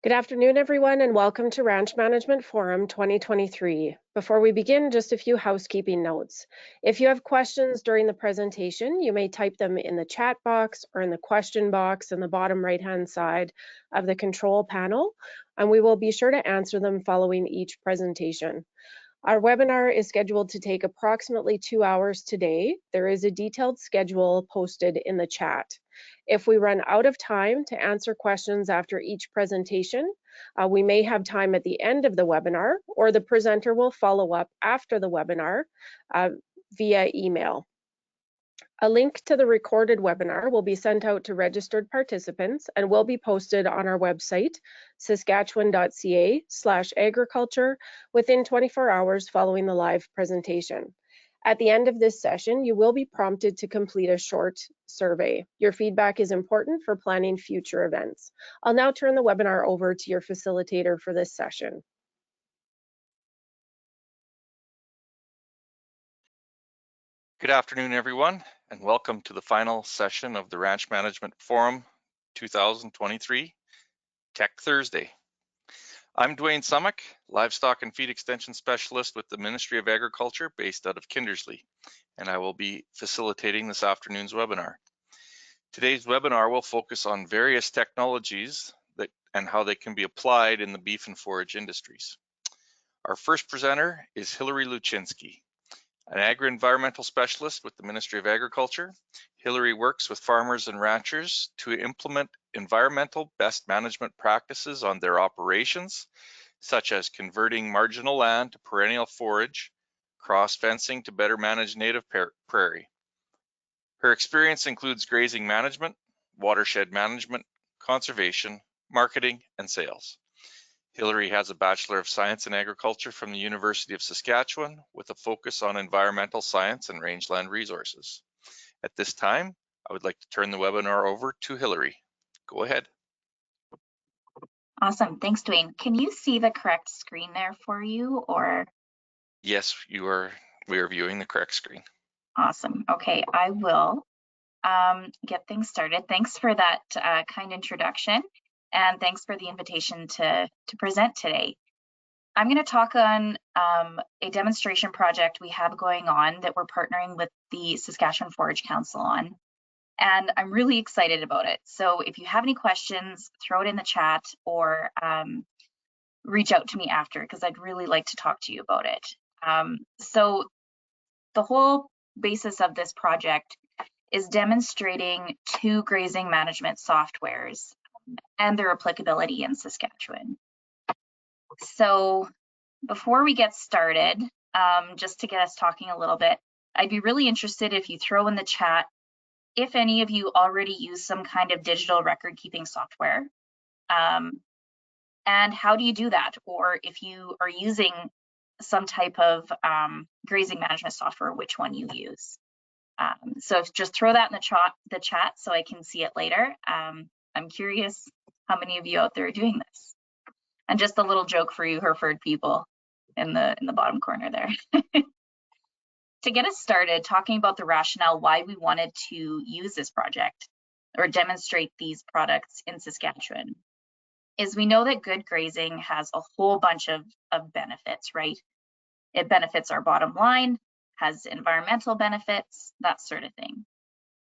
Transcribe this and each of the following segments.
Good afternoon, everyone, and welcome to Ranch Management Forum 2023. Before we begin, just a few housekeeping notes. If you have questions during the presentation, you may type them in the chat box or in the question box in the bottom right-hand side of the control panel, and we will be sure to answer them following each presentation. Our webinar is scheduled to take approximately 2 hours today. There is a detailed schedule posted in the chat. If we run out of time to answer questions after each presentation, we may have time at the end of the webinar, or the presenter will follow up after the webinar via email. A link to the recorded webinar will be sent out to registered participants and will be posted on our website, saskatchewan.ca/agriculture, within 24 hours following the live presentation. At the end of this session, you will be prompted to complete a short survey. Your feedback is important for planning future events. I'll now turn the webinar over to your facilitator for this session. Good afternoon, everyone, and welcome to the final session of the Ranch Management Forum 2023, Tech Thursday. I'm Dwayne Summick, Livestock and Feed Extension Specialist with the Ministry of Agriculture based out of Kindersley, and I will be facilitating this afternoon's webinar. Today's webinar will focus on various technologies and how they can be applied in the beef and forage industries. Our first presenter is Hilary Luczynski, an agri-environmental specialist with the Ministry of Agriculture. Hilary works with farmers and ranchers to implement environmental best management practices on their operations, such as converting marginal land to perennial forage, cross-fencing to better manage native prairie. Her experience includes grazing management, watershed management, conservation, marketing, and sales. Hilary has a Bachelor of Science in Agriculture from the University of Saskatchewan with a focus on environmental science and rangeland resources. At this time, I would like to turn the webinar over to Hilary. Go ahead. Awesome, thanks Dwayne. Can you see the correct screen there for you, or? Yes, we are viewing the correct screen. Awesome, okay, I will get things started. Thanks for that kind introduction. And thanks for the invitation to present today. I'm going to talk on a demonstration project we have going on that we're partnering with the Saskatchewan Forage Council on. And I'm really excited about it. So if you have any questions, throw it in the chat or reach out to me after, because I'd really like to talk to you about it. So the whole basis of this project is demonstrating 2 grazing management softwares and their applicability in Saskatchewan. So before we get started, just to get us talking a little bit, I'd be really interested if you throw in the chat if any of you already use some kind of digital record keeping software, and how do you do that, or if you are using some type of grazing management software, which one you use. So just throw that in the chat so I can see it later. I'm curious how many of you out there are doing this. And just a little joke for you Hereford people in the bottom corner there. To get us started talking about the rationale why we wanted to use this project or demonstrate these products in Saskatchewan is we know that good grazing has a whole bunch of benefits, right? It benefits our bottom line, has environmental benefits, that sort of thing.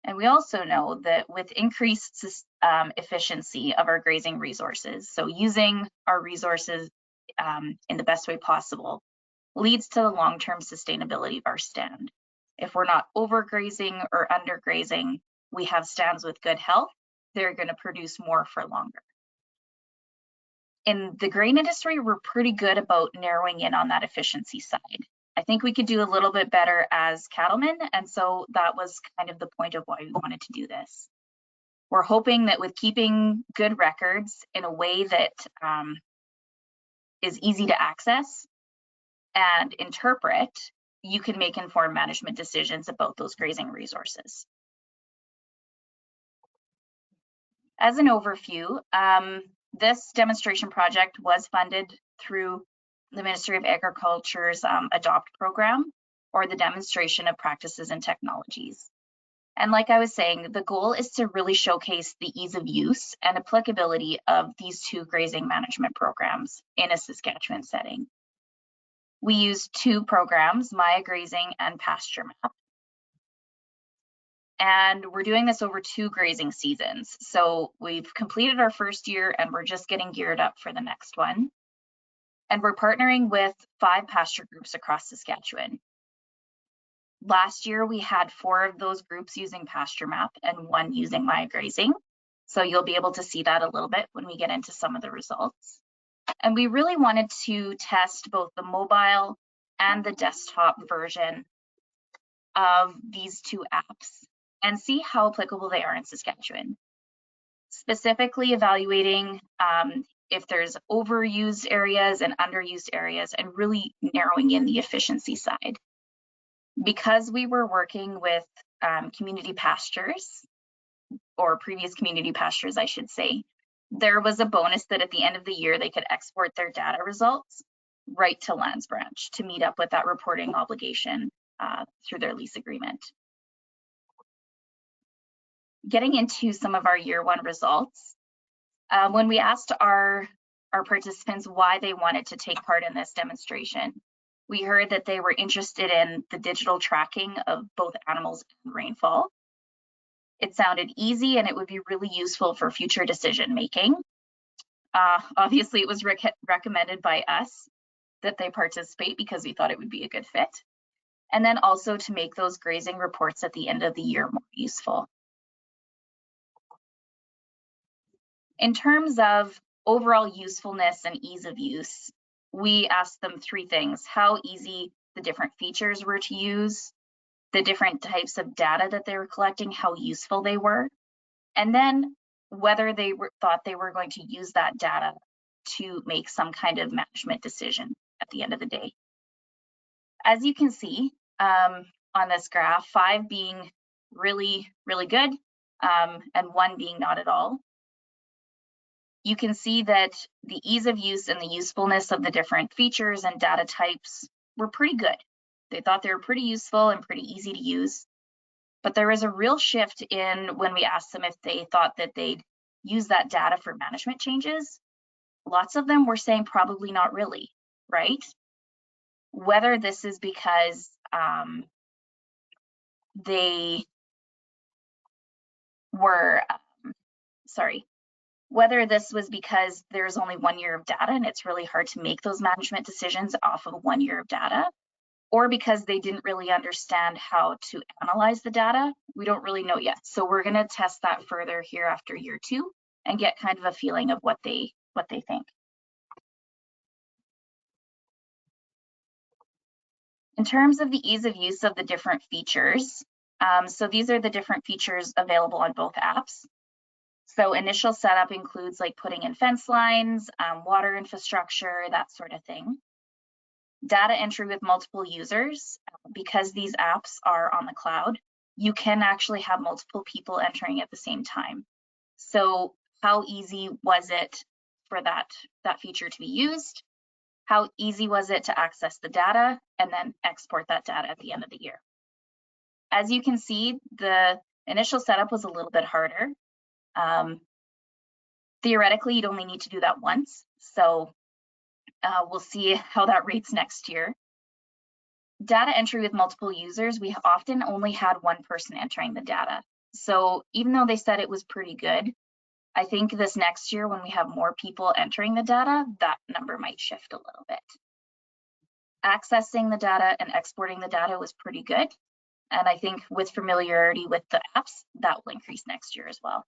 And we also know that with increased efficiency of our grazing resources, so using our resources in the best way possible, leads to the long-term sustainability of our stand. If we're not overgrazing or undergrazing, we have stands with good health, they're going to produce more for longer. In the grain industry, we're pretty good about narrowing in on that efficiency side. I think we could do a little bit better as cattlemen, and so that was kind of the point of why we wanted to do this. We're hoping that with keeping good records in a way that is easy to access and interpret, you can make informed management decisions about those grazing resources. As an overview, this demonstration project was funded through the Ministry of Agriculture's ADOPT program, or the Demonstration of Practices and Technologies. And like I was saying, the goal is to really showcase the ease of use and applicability of these two grazing management programs in a Saskatchewan setting. We use two programs, Maya Grazing and Pasture Map. And we're doing this over 2 grazing seasons. So we've completed our first year and we're just getting geared up for the next one. And we're partnering with 5 pasture groups across Saskatchewan. Last year, we had 4 of those groups using Pasture Map and 1 using Maya Grazing. So you'll be able to see that a little bit when we get into some of the results. And we really wanted to test both the mobile and the desktop version of these 2 apps and see how applicable they are in Saskatchewan. Specifically evaluating if there's overused areas and underused areas and really narrowing in the efficiency side. Because we were working with community pastures, or previous community pastures, I should say, there was a bonus that at the end of the year, they could export their data results right to Lands Branch to meet up with that reporting obligation through their lease agreement. Getting into some of our year 1 results, when we asked our participants why they wanted to take part in this demonstration, we heard that they were interested in the digital tracking of both animals and rainfall. It sounded easy and it would be really useful for future decision making. Obviously, it was recommended by us that they participate because we thought it would be a good fit. And then also to make those grazing reports at the end of the year more useful. In terms of overall usefulness and ease of use, we asked them 3 things: how easy the different features were to use, the different types of data that they were collecting, how useful they were, and then whether they thought they were going to use that data to make some kind of management decision at the end of the day. As you can see on this graph, 5 being really, really good and 1 being not at all, you can see that the ease of use and the usefulness of the different features and data types were pretty good. They thought they were pretty useful and pretty easy to use. But there was a real shift in when we asked them if they thought that they'd use that data for management changes. Lots of them were saying probably not really, right? Whether this is because they were, whether this was because there's only 1 year of data and it's really hard to make those management decisions off of 1 year of data, or because they didn't really understand how to analyze the data, we don't really know yet. So we're going to test that further here after year 2 and get kind of a feeling of what they think. In terms of the ease of use of the different features, so these are the different features available on both apps. So initial setup includes like putting in fence lines, water infrastructure, that sort of thing. Data entry with multiple users. Because these apps are on the cloud, you can actually have multiple people entering at the same time. So how easy was it for that feature to be used? How easy was it to access the data and then export that data at the end of the year? As you can see, the initial setup was a little bit harder. Theoretically, you'd only need to do that once. So we'll see how that rates next year. Data entry with multiple users, we often only had 1 person entering the data. So even though they said it was pretty good, I think this next year when we have more people entering the data, that number might shift a little bit. Accessing the data and exporting the data was pretty good. And I think with familiarity with the apps, that will increase next year as well.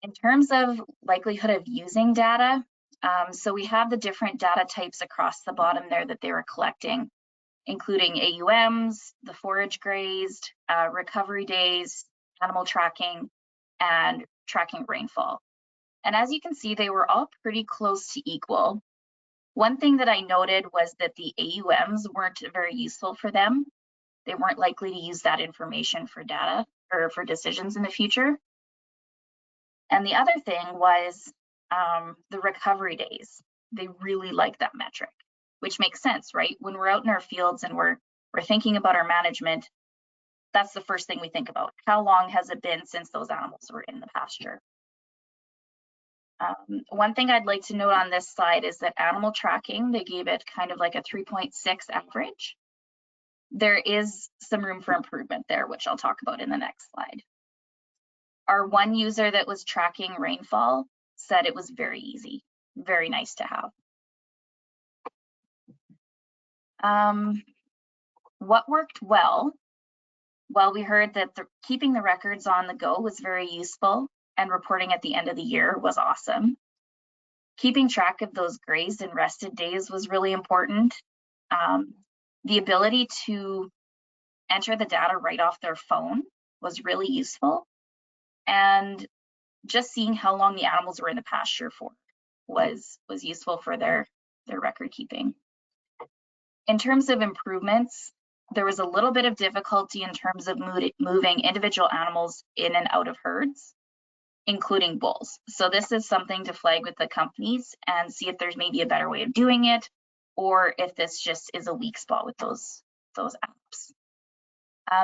In terms of likelihood of using data, so we have the different data types across the bottom there that they were collecting, including AUMs, the forage grazed, recovery days, animal tracking, and tracking rainfall. And as you can see, they were all pretty close to equal. One thing that I noted was that the AUMs weren't very useful for them. They weren't likely to use that information for data or for decisions in the future. And the other thing was the recovery days. They really like that metric, which makes sense, right? When we're out in our fields and we're we're thinking about our management, that's the first thing we think about. How long has it been since those animals were in the pasture? One thing I'd like to note on this slide is that animal tracking, they gave it kind of like a 3.6 average. There is some room for improvement there, which I'll talk about in the next slide. Our one user that was tracking rainfall said it was very easy, very nice to have. What worked well? Well, we heard that keeping the records on the go was very useful, and reporting at the end of the year was awesome. Keeping track of those grazed and rested days was really important. The ability to enter the data right off their phone was really useful. And just seeing how long the animals were in the pasture for was useful for their record keeping. In terms of improvements, there was a little bit of difficulty in terms of moving individual animals in and out of herds, including bulls. So this is something to flag with the companies and see if there's maybe a better way of doing it, or if this just is a weak spot with those apps.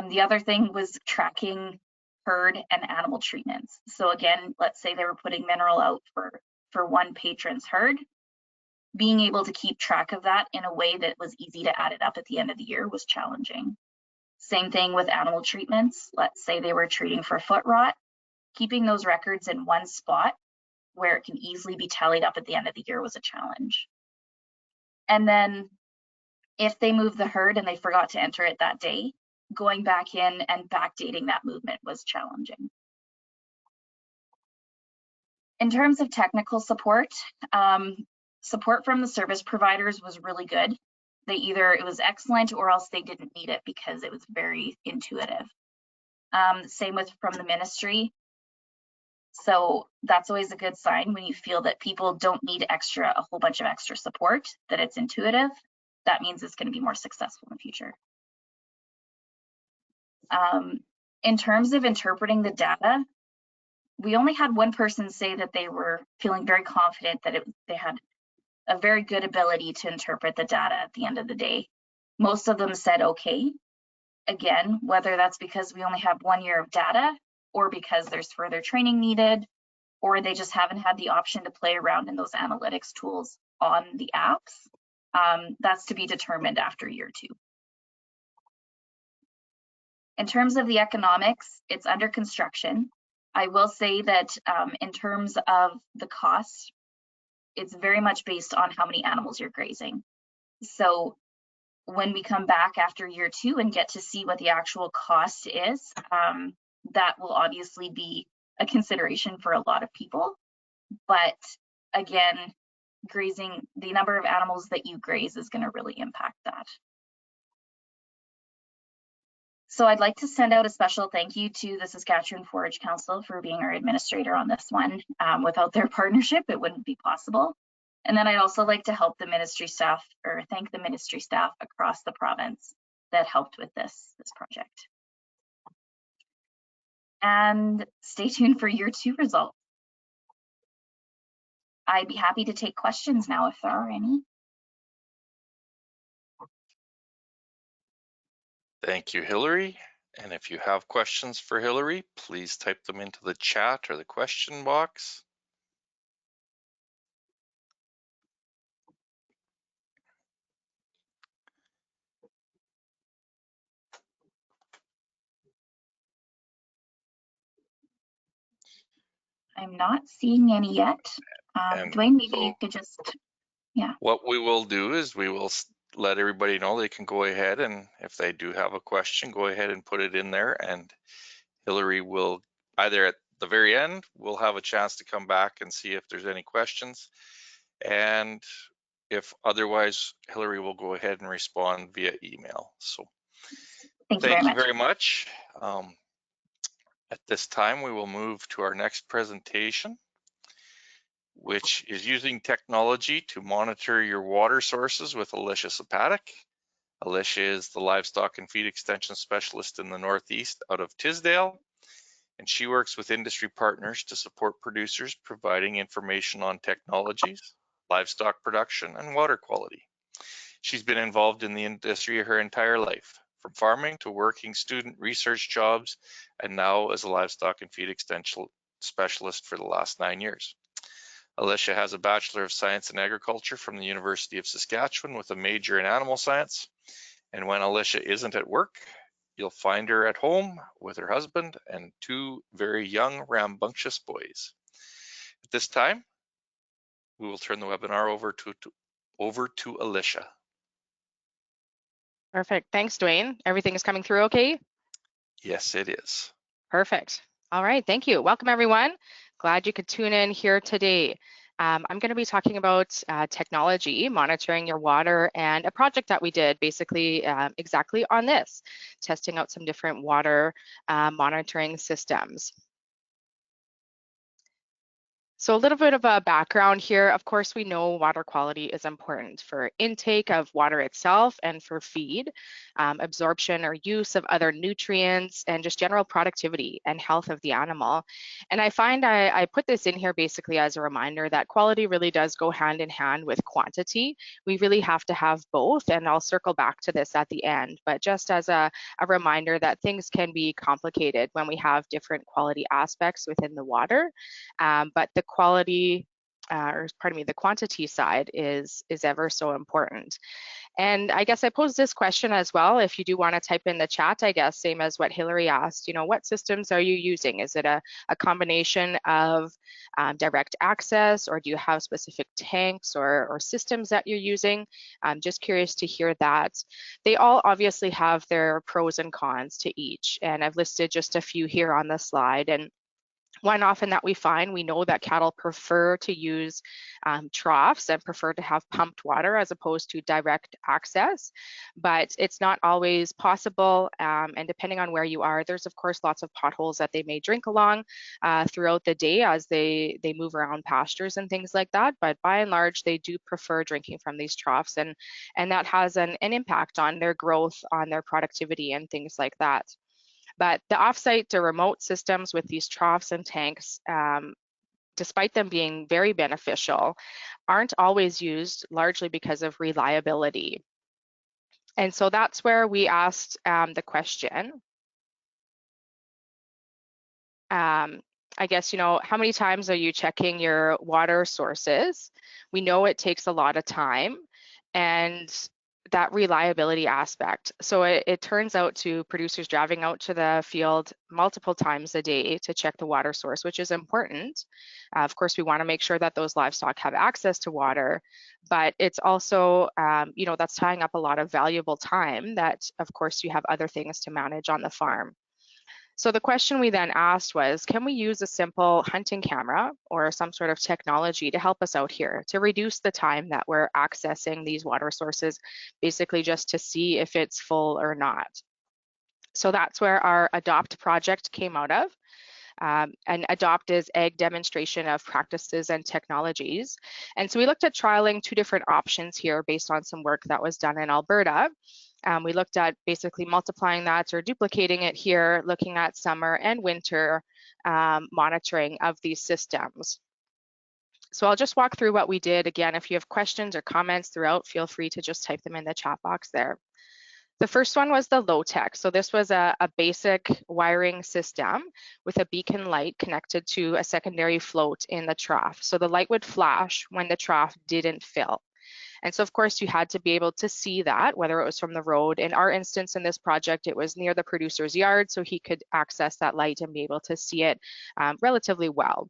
The other thing was tracking herd and animal treatments. So again, let's say they were putting mineral out for one patron's herd. Being able to keep track of that in a way that was easy to add it up at the end of the year was challenging. Same thing with animal treatments. Let's say they were treating for foot rot. Keeping those records in one spot where it can easily be tallied up at the end of the year was a challenge. And then if they moved the herd and they forgot to enter it that day, going back in and backdating that movement was challenging. In terms of technical support, support from the service providers was really good. It was excellent or else they didn't need it because it was very intuitive. Same from the ministry. So that's always a good sign when you feel that people don't need a whole bunch of extra support, that it's intuitive. That means it's going to be more successful in the future. In terms of interpreting the data, we only had one person say that they were feeling very confident that they had a very good ability to interpret the data at the end of the day. Most of them said okay. Again, whether that's because we only have 1 year of data or because there's further training needed, or they just haven't had the option to play around in those analytics tools on the apps, that's to be determined after year 2. In terms of the economics, it's under construction. I will say that in terms of the cost, it's very much based on how many animals you're grazing. So when we come back after year 2 and get to see what the actual cost is, that will obviously be a consideration for a lot of people. But again, grazing, the number of animals that you graze is going to really impact that. So I'd like to send out a special thank you to the Saskatchewan Forage Council for being our administrator on this one. Without their partnership, it wouldn't be possible. And then I'd also like to thank the ministry staff across the province that helped with this project. And stay tuned for year 2 results. I'd be happy to take questions now if there are any. Thank you, Hillary. And if you have questions for Hillary, please type them into the chat or the question box. I'm not seeing any yet. Dwayne, maybe you could just, yeah. What we will do is we will let everybody know they can go ahead, and if they do have a question, go ahead and put it in there, and Hillary will either at the very end, we'll have a chance to come back and see if there's any questions. And if otherwise, Hillary will go ahead and respond via email. So thank you very much. At this time, we will move to our next presentation, which is using technology to monitor your water sources with Alicia Sapatic. Alicia is the livestock and feed extension specialist in the Northeast out of Tisdale, and she works with industry partners to support producers providing information on technologies, livestock production, and water quality. She's been involved in the industry her entire life, from farming to working student research jobs, and now as a livestock and feed extension specialist for the last 9 years. Alicia has a Bachelor of Science in Agriculture from the University of Saskatchewan with a major in animal science. And when Alicia isn't at work, you'll find her at home with her husband and 2 very young, rambunctious boys. At this time, we will turn the webinar over to Alicia. Perfect. Thanks, Dwayne. Everything is coming through okay? Yes, it is. Perfect. All right, thank you. Welcome, everyone. Glad you could tune in here today. I'm going to be talking about technology, monitoring your water, and a project that we did basically exactly on this, testing out some different water monitoring systems. So a little bit of a background here. Of course, we know water quality is important for intake of water itself and for feed, absorption or use of other nutrients, and just general productivity and health of the animal. And I find I put this in here basically as a reminder that quality really does go hand in hand with quantity. We really have to have both, and I'll circle back to this at the end, but just as a reminder that things can be complicated when we have different quality aspects within the water, but the quality, the quantity side is ever so important. And I guess I pose this question as well. If you do want to type in the chat, I guess, same as what Hillary asked, what systems are you using? Is it a combination of direct access, or do you have specific tanks or systems that you're using? I'm just curious to hear that. They all obviously have their pros and cons to each, and I've listed just a few here on the slide. And one often that we find, we know that cattle prefer to use troughs and prefer to have pumped water as opposed to direct access, but it's not always possible. And depending on where you are, there's of course lots of potholes that they may drink along throughout the day as they move around pastures and things like that. But by and large, they do prefer drinking from these troughs, and that has an impact on their growth, on their productivity, and things like that. But the offsite or remote systems with these troughs and tanks, despite them being very beneficial, aren't always used, largely because of reliability. And so that's where we asked the question, I guess, how many times are you checking your water sources? We know it takes a lot of time, and that reliability aspect. So it turns out to producers driving out to the field multiple times a day to check the water source, which is important. Of course, we want to make sure that those livestock have access to water, but it's also, that's tying up a lot of valuable time that, of course, you have other things to manage on the farm. So the question we then asked was, can we use a simple hunting camera or some sort of technology to help us out here to reduce the time that we're accessing these water sources, basically just to see if it's full or not? So that's where our ADOPT project came out of. And ADOPT is Ag Demonstration of Practices and Technologies. And so we looked at trialing 2 different options here based on some work that was done in Alberta. We looked at basically multiplying that or duplicating it here, looking at summer and winter monitoring of these systems. So I'll just walk through what we did. Again, if you have questions or comments throughout, feel free to just type them in the chat box there. The first one was the low-tech. So this was a basic wiring system with a beacon light connected to a secondary float in the trough. So the light would flash when the trough didn't fill. And so of course you had to be able to see that, whether it was from the road. In our instance in this project, it was near the producer's yard, so he could access that light and be able to see it relatively well.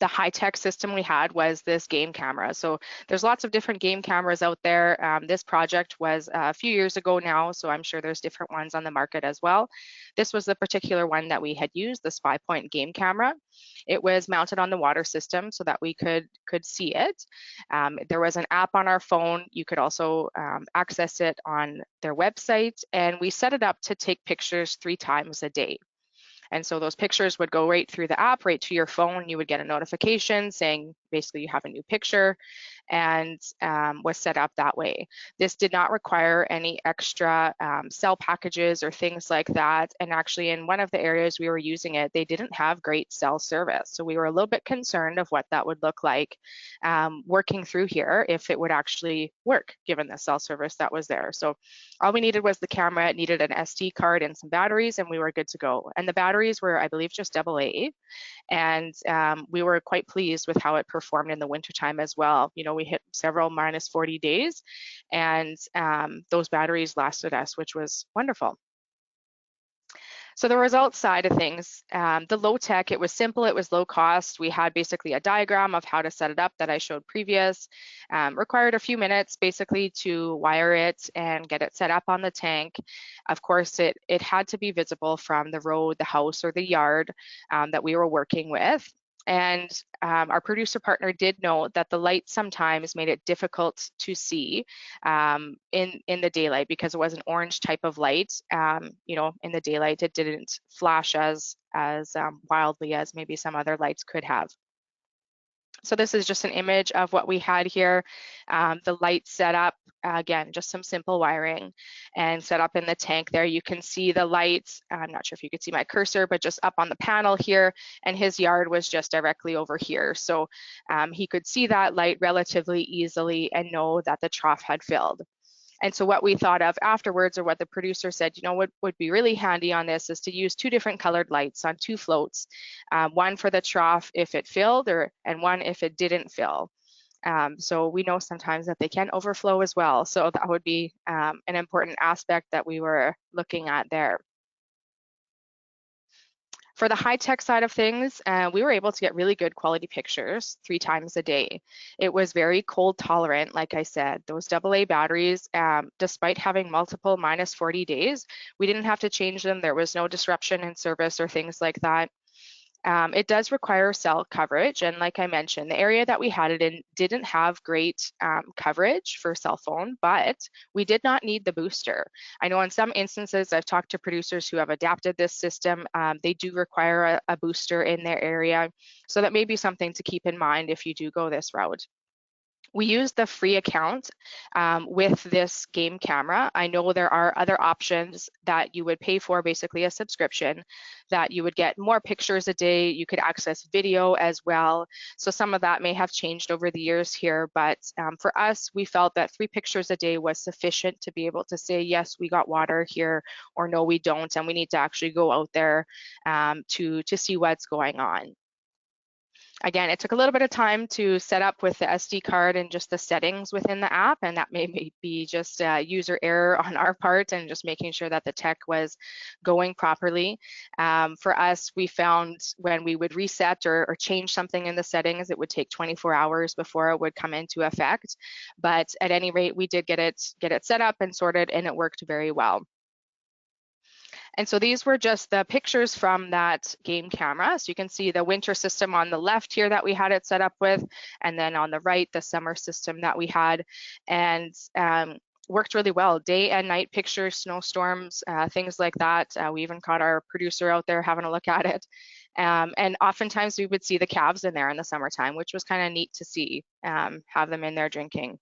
The high-tech system we had was this game camera. So there's lots of different game cameras out there. This project was a few years ago now, so I'm sure there's different ones on the market as well. This was the particular one that we had used, the 5-point game camera. It was mounted on the water system so that we could see it. There was an app on our phone. You could also access it on their website, and we set it up to take pictures 3 times a day. And so those pictures would go right through the app, right to your phone. You would get a notification saying basically you have a new picture, and was set up that way. This did not require any extra cell packages or things like that. And actually in one of the areas we were using it, they didn't have great cell service. So we were a little bit concerned of what that would look like working through here, if it would actually work given the cell service that was there. So all we needed was the camera. It needed an SD card and some batteries, and we were good to go. And the batteries were, I believe, just AA. And we were quite pleased with how it performed in the wintertime as well. You know, we hit several minus 40 days, and those batteries lasted us, which was wonderful. So the results side of things, the low tech, it was simple, it was low cost. We had basically a diagram of how to set it up that I showed previous. Required a few minutes basically to wire it and get it set up on the tank. Of course, it had to be visible from the road, the house, or the yard that we were working with. And our producer partner did note that the light sometimes made it difficult to see in the daylight because it was an orange type of light. You know, in the daylight, it didn't flash as wildly as maybe some other lights could have. So this is just an image of what we had here. The light set up, again, just some simple wiring and set up in the tank there. You can see the lights. I'm not sure if you could see my cursor, but just up on the panel here, and his yard was just directly over here. So he could see that light relatively easily and know that the trough had filled. And so what we thought of afterwards, or what the producer said, you know, what would be really handy on this is to use 2 different colored lights on 2 floats, one for the trough if it filled, and one if it didn't fill. So we know sometimes that they can overflow as well. So that would be an important aspect that we were looking at there. For the high-tech side of things, we were able to get really good quality pictures 3 times a day. It was very cold tolerant, like I said. Those AA batteries, despite having multiple minus 40 days, we didn't have to change them. There was no disruption in service or things like that. It does require cell coverage, and like I mentioned, the area that we had it in didn't have great coverage for cell phone, but we did not need the booster. I know in some instances I've talked to producers who have adapted this system. They do require a booster in their area, so that may be something to keep in mind if you do go this route. We use the free account with this game camera. I know there are other options that you would pay for, basically a subscription, that you would get more pictures a day. You could access video as well. So some of that may have changed over the years here, but for us, we felt that 3 pictures a day was sufficient to be able to say, yes, we got water here, or no, we don't, and we need to actually go out there to see what's going on. Again, it took a little bit of time to set up with the SD card and just the settings within the app, and that may be just user error on our part and just making sure that the tech was going properly. For us, we found when we would reset or change something in the settings, it would take 24 hours before it would come into effect. But at any rate, we did get it set up and sorted, and it worked very well. And so these were just the pictures from that game camera. So you can see the winter system on the left here that we had it set up with, and then on the right, the summer system that we had, and worked really well. Day and night pictures, snowstorms, things like that. We even caught our producer out there having a look at it. And oftentimes we would see the calves in there in the summertime, which was kind of neat to see, have them in there drinking.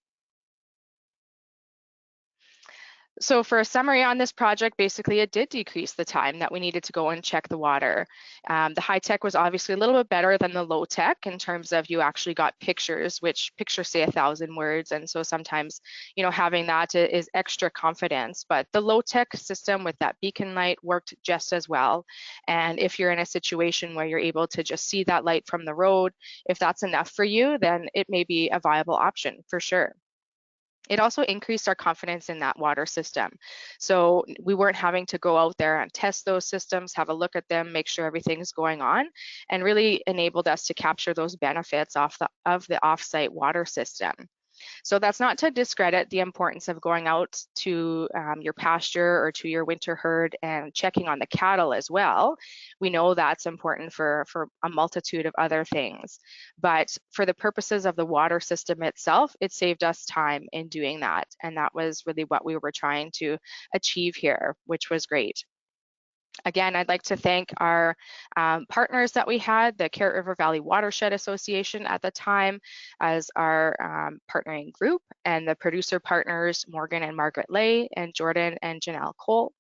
So for a summary on this project, basically it did decrease the time that we needed to go and check the water. The high tech was obviously a little bit better than the low tech in terms of you actually got pictures, which pictures say 1,000 words. And so sometimes, you know, having that is extra confidence. But the low tech system with that beacon light worked just as well. And if you're in a situation where you're able to just see that light from the road, if that's enough for you, then it may be a viable option for sure. It also increased our confidence in that water system. So we weren't having to go out there and test those systems, have a look at them, make sure everything's going on, and really enabled us to capture those benefits of the offsite water system. So that's not to discredit the importance of going out to your pasture or to your winter herd and checking on the cattle as well. We know that's important for a multitude of other things. But for the purposes of the water system itself, it saved us time in doing that. And that was really what we were trying to achieve here, which was great. Again, I'd like to thank our partners that we had, the Carrot River Valley Watershed Association at the time as our partnering group, and the producer partners, Morgan and Margaret Lay, and Jordan and Janelle Cole.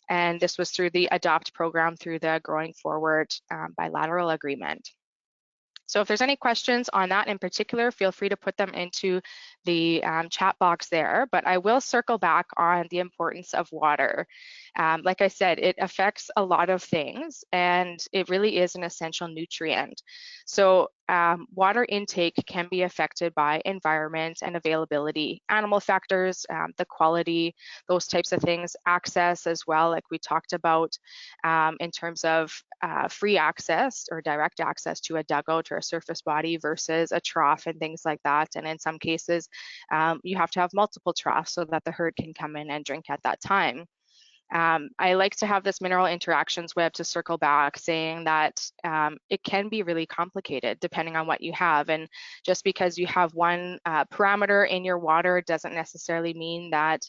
And this was through the ADOPT program through the Growing Forward bilateral agreement. So if there's any questions on that in particular, feel free to put them into the chat box there, but I will circle back on the importance of water. Like I said, it affects a lot of things and it really is an essential nutrient. So water intake can be affected by environment and availability, animal factors, the quality, those types of things, access as well, like we talked about in terms of free access or direct access to a dugout or a surface body versus a trough and things like that. And in some cases, you have to have multiple troughs so that the herd can come in and drink at that time. I like to have this mineral interactions web to circle back saying that it can be really complicated depending on what you have. And just because you have one parameter in your water doesn't necessarily mean that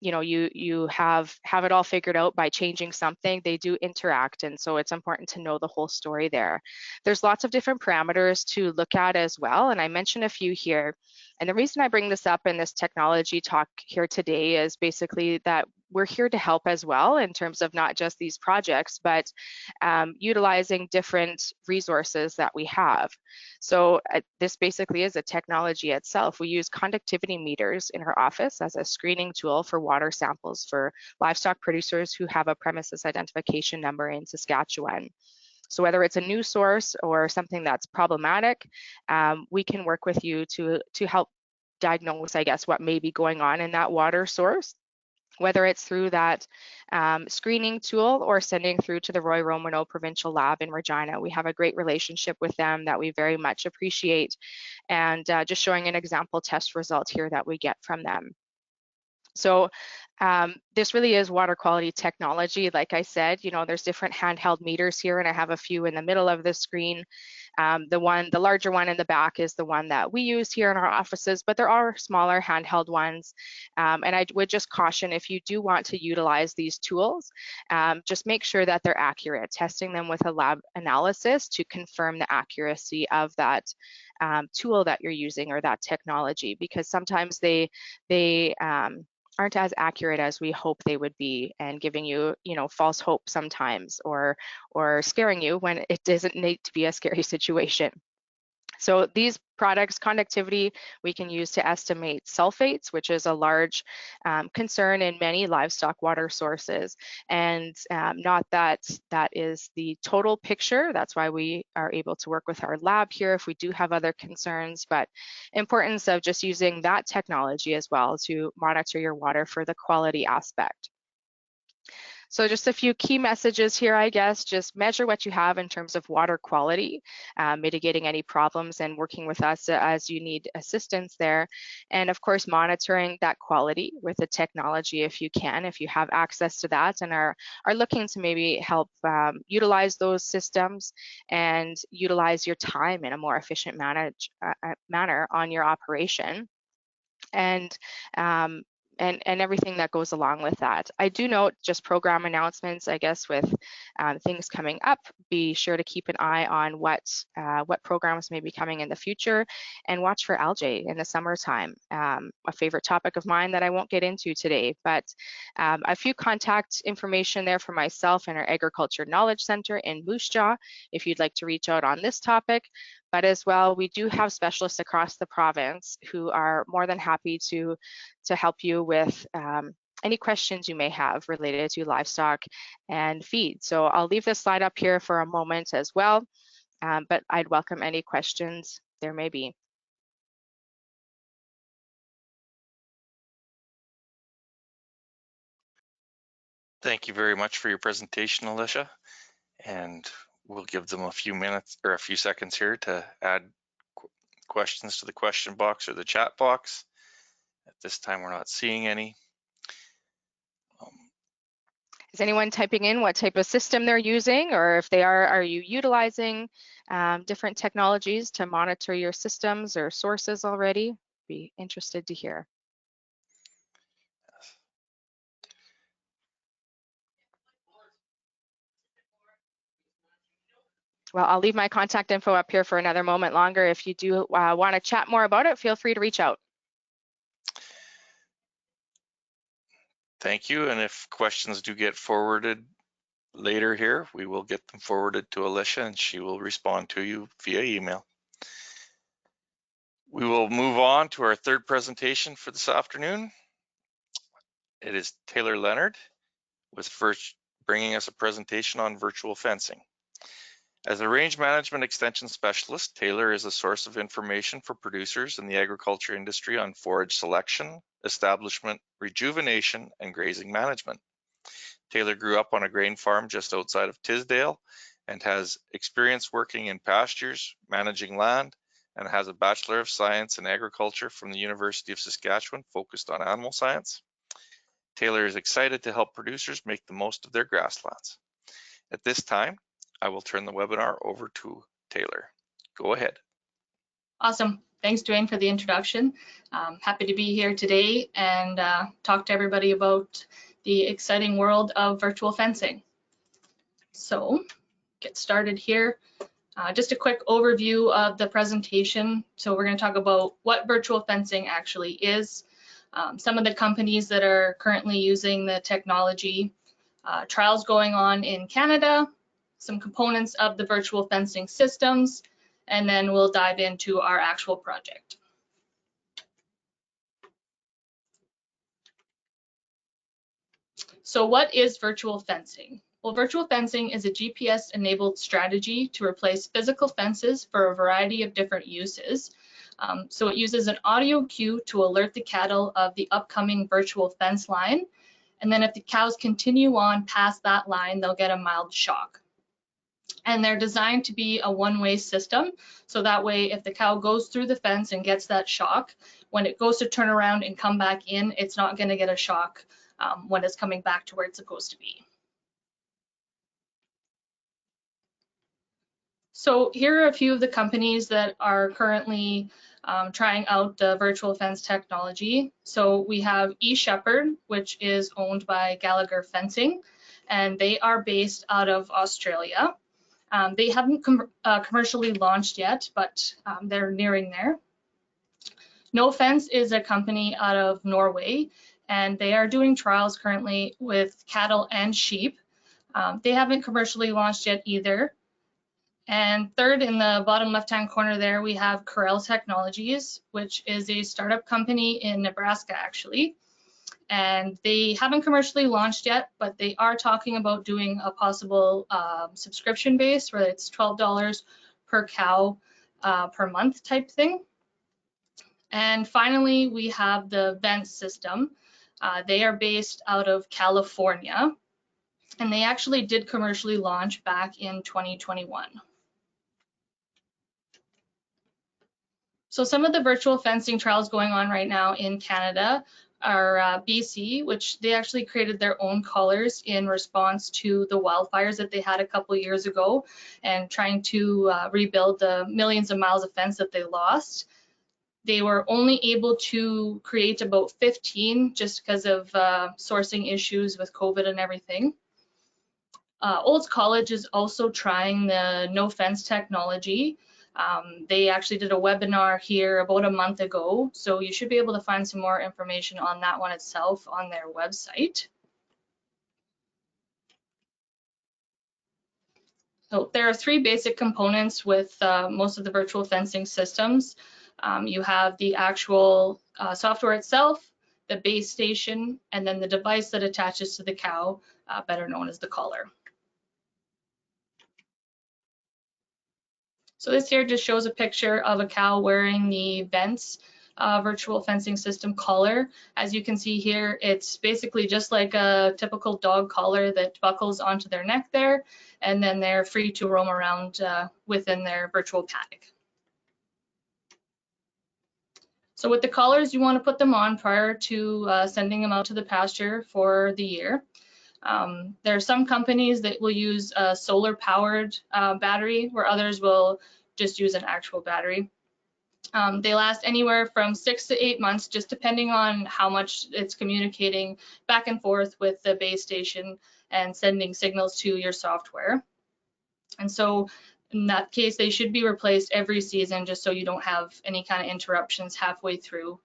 you know, you have it all figured out by changing something. They do interact, and so it's important to know the whole story there. There's lots of different parameters to look at as well, and I mentioned a few here. And the reason I bring this up in this technology talk here today is basically that we're here to help as well in terms of not just these projects, but utilizing different resources that we have. So this basically is a technology itself. We use conductivity meters in our office as a screening tool for water samples for livestock producers who have a premises identification number in Saskatchewan. So whether it's a new source or something that's problematic, we can work with you to help diagnose, I guess, what may be going on in that water source, whether it's through that screening tool or sending through to the Roy Romano Provincial Lab in Regina. We have a great relationship with them that we very much appreciate, and just showing an example test result here that we get from them. So this really is water quality technology. Like I said, you know, there's different handheld meters here, and I have a few in the middle of the screen. The larger one in the back is the one that we use here in our offices, but there are smaller handheld ones. And I would just caution, if you do want to utilize these tools, just make sure that they're accurate, testing them with a lab analysis to confirm the accuracy of that tool that you're using or that technology, because sometimes they aren't as accurate as we hope they would be, and giving you, you know, false hope sometimes, or scaring you when it doesn't need to be a scary situation. So these products, conductivity, we can use to estimate sulfates, which is a large concern in many livestock water sources. And not that that is the total picture. That's why we are able to work with our lab here if we do have other concerns, but importance of just using that technology as well to monitor your water for the quality aspect. So just a few key messages here, I guess. Just measure what you have in terms of water quality, mitigating any problems, and working with us as you need assistance there. And of course, monitoring that quality with the technology if you can, if you have access to that and are looking to maybe help utilize those systems and utilize your time in a more efficient manner on your operation. And everything that goes along with that. I do note just program announcements, I guess, with things coming up. Be sure to keep an eye on what programs may be coming in the future, and watch for algae in the summertime. A favorite topic of mine that I won't get into today, but a few contact information there for myself and our Agriculture Knowledge Center in Moose Jaw if you'd like to reach out on this topic. But as well, we do have specialists across the province who are more than happy to help you with any questions you may have related to livestock and feed. So I'll leave this slide up here for a moment as well, but I'd welcome any questions there may be. Thank you very much for your presentation, Alicia. And we'll give them a few minutes or a few seconds here to add questions to the question box or the chat box. At this time, we're not seeing any. Is anyone typing in what type of system they're using, or if they are you utilizing different technologies to monitor your systems or sources already? Be interested to hear. Well, I'll leave my contact info up here for another moment longer. If you do want to chat more about it, feel free to reach out. Thank you. And if questions do get forwarded later here, we will get them forwarded to Alicia and she will respond to you via email. We will move on to our third presentation for this afternoon. It is Taylor Leonard with first bringing us a presentation on virtual fencing. As a range management extension specialist, Taylor is a source of information for producers in the agriculture industry on forage selection, establishment, rejuvenation, and grazing management. Taylor grew up on a grain farm just outside of Tisdale and has experience working in pastures, managing land, and has a Bachelor of Science in Agriculture from the University of Saskatchewan focused on animal science. Taylor is excited to help producers make the most of their grasslands. At this time, I will turn the webinar over to Taylor. Go ahead. Awesome. Thanks, Dwayne, for the introduction. Happy to be here today and talk to everybody about the exciting world of virtual fencing. So, get started here. Just a quick overview of the presentation. So we're going to talk about what virtual fencing actually is, some of the companies that are currently using the technology, trials going on in Canada, some components of the virtual fencing systems, and then we'll dive into our actual project. So what is virtual fencing? Well, virtual fencing is a GPS-enabled strategy to replace physical fences for a variety of different uses. So it uses an audio cue to alert the cattle of the upcoming virtual fence line. And then if the cows continue on past that line, they'll get a mild shock. And they're designed to be a one-way system. So that way, if the cow goes through the fence and gets that shock, when it goes to turn around and come back in, it's not going to get a shock when it's coming back to where it's supposed to be. So here are a few of the companies that are currently trying out the virtual fence technology. So we have eShepherd, which is owned by Gallagher Fencing, and they are based out of Australia. They haven't commercially launched yet, but they're nearing there. No Fence is a company out of Norway, and they are doing trials currently with cattle and sheep. They haven't commercially launched yet either. And third, in the bottom left-hand corner there, we have Corel Technologies, which is a startup company in Nebraska, actually. And they haven't commercially launched yet, but they are talking about doing a possible subscription base where it's $12 per cow per month type thing. And finally, we have the Vent system. They are based out of California, and they actually did commercially launch back in 2021. So some of the virtual fencing trials going on right now in Canada are BC, which they actually created their own collars in response to the wildfires that they had a couple years ago and trying to rebuild the millions of miles of fence that they lost. They were only able to create about 15 just because of sourcing issues with COVID and everything. Olds College is also trying the no fence technology. They actually did a webinar here about a month ago, so you should be able to find some more information on that one itself on their website. So there are three basic components with most of the virtual fencing systems. You have the actual software itself, the base station, and then the device that attaches to the cow, better known as the collar. So this here just shows a picture of a cow wearing the Vents virtual fencing system collar. As you can see here, it's basically just like a typical dog collar that buckles onto their neck there, and then they're free to roam around within their virtual paddock. So with the collars, you want to put them on prior to sending them out to the pasture for the year. There are some companies that will use a solar powered battery, where others will just use an actual battery. They last anywhere from 6 to 8 months, just depending on how much it's communicating back and forth with the base station and sending signals to your software. And so In that case, they should be replaced every season just so you don't have any kind of interruptions halfway through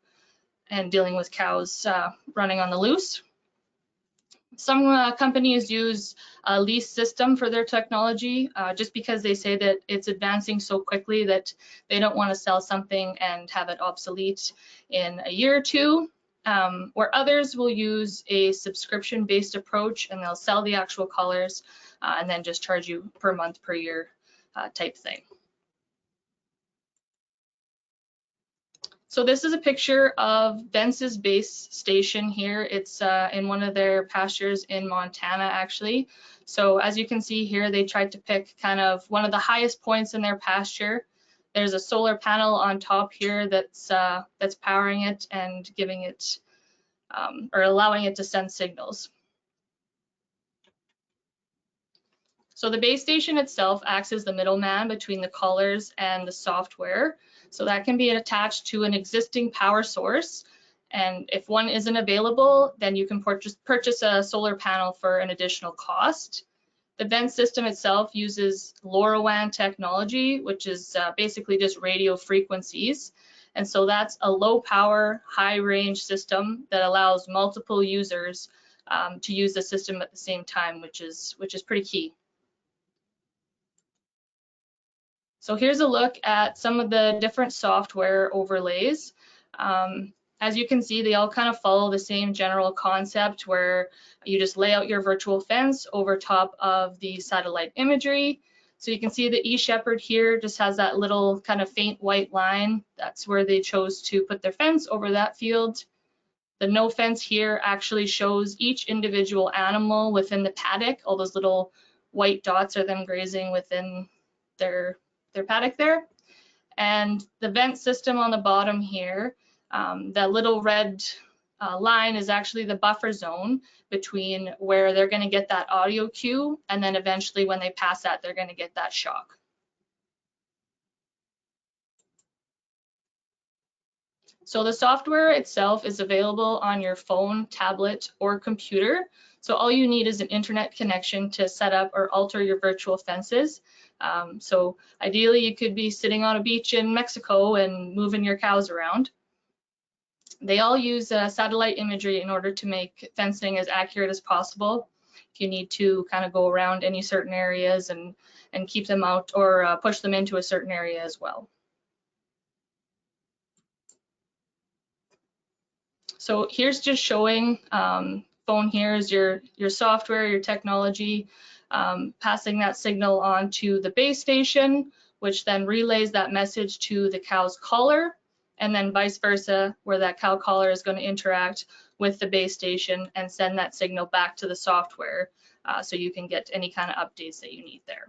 and dealing with cows running on the loose. Some companies use a lease system for their technology just because they say that it's advancing so quickly that they don't want to sell something and have it obsolete in a year or two. Where others will use a subscription-based approach, and they'll sell the actual collars and then just charge you per month, per year type thing. So this is a picture of BETSY's base station here. It's in one of their pastures in Montana, actually. So as you can see here, they tried to pick kind of one of the highest points in their pasture. There's a solar panel on top here that's powering it and giving it or allowing it to send signals. So the base station itself acts as the middleman between the collars and the software. So that can be attached to an existing power source. And if one isn't available, then you can purchase a solar panel for an additional cost. The BETSY system itself uses LoRaWAN technology, which is basically just radio frequencies. And so that's a low power, high range system that allows multiple users to use the system at the same time, which is pretty key. So here's a look at some of the different software overlays. As you can see, they all kind of follow the same general concept where you just lay out your virtual fence over top of the satellite imagery. So you can see the eShepherd here just has that little kind of faint white line. That's where they chose to put their fence over that field. The no fence here actually shows each individual animal within the paddock. All those little white dots are them grazing within their paddock there. And the vent system on the bottom here, that little red line is actually the buffer zone between where they're going to get that audio cue, and then eventually when they pass that, they're going to get that shock. So the software itself is available on your phone, tablet, or computer. So all you need is an internet connection to set up or alter your virtual fences. So ideally you could be sitting on a beach in Mexico and moving your cows around. They all use satellite imagery in order to make fencing as accurate as possible. If you need to kind of go around any certain areas and keep them out or push them into a certain area as well. So here's just showing phone here is your software, your technology, passing that signal on to the base station, which then relays that message to the cow's collar, and then vice versa, where that cow collar is going to interact with the base station and send that signal back to the software so you can get any kind of updates that you need there.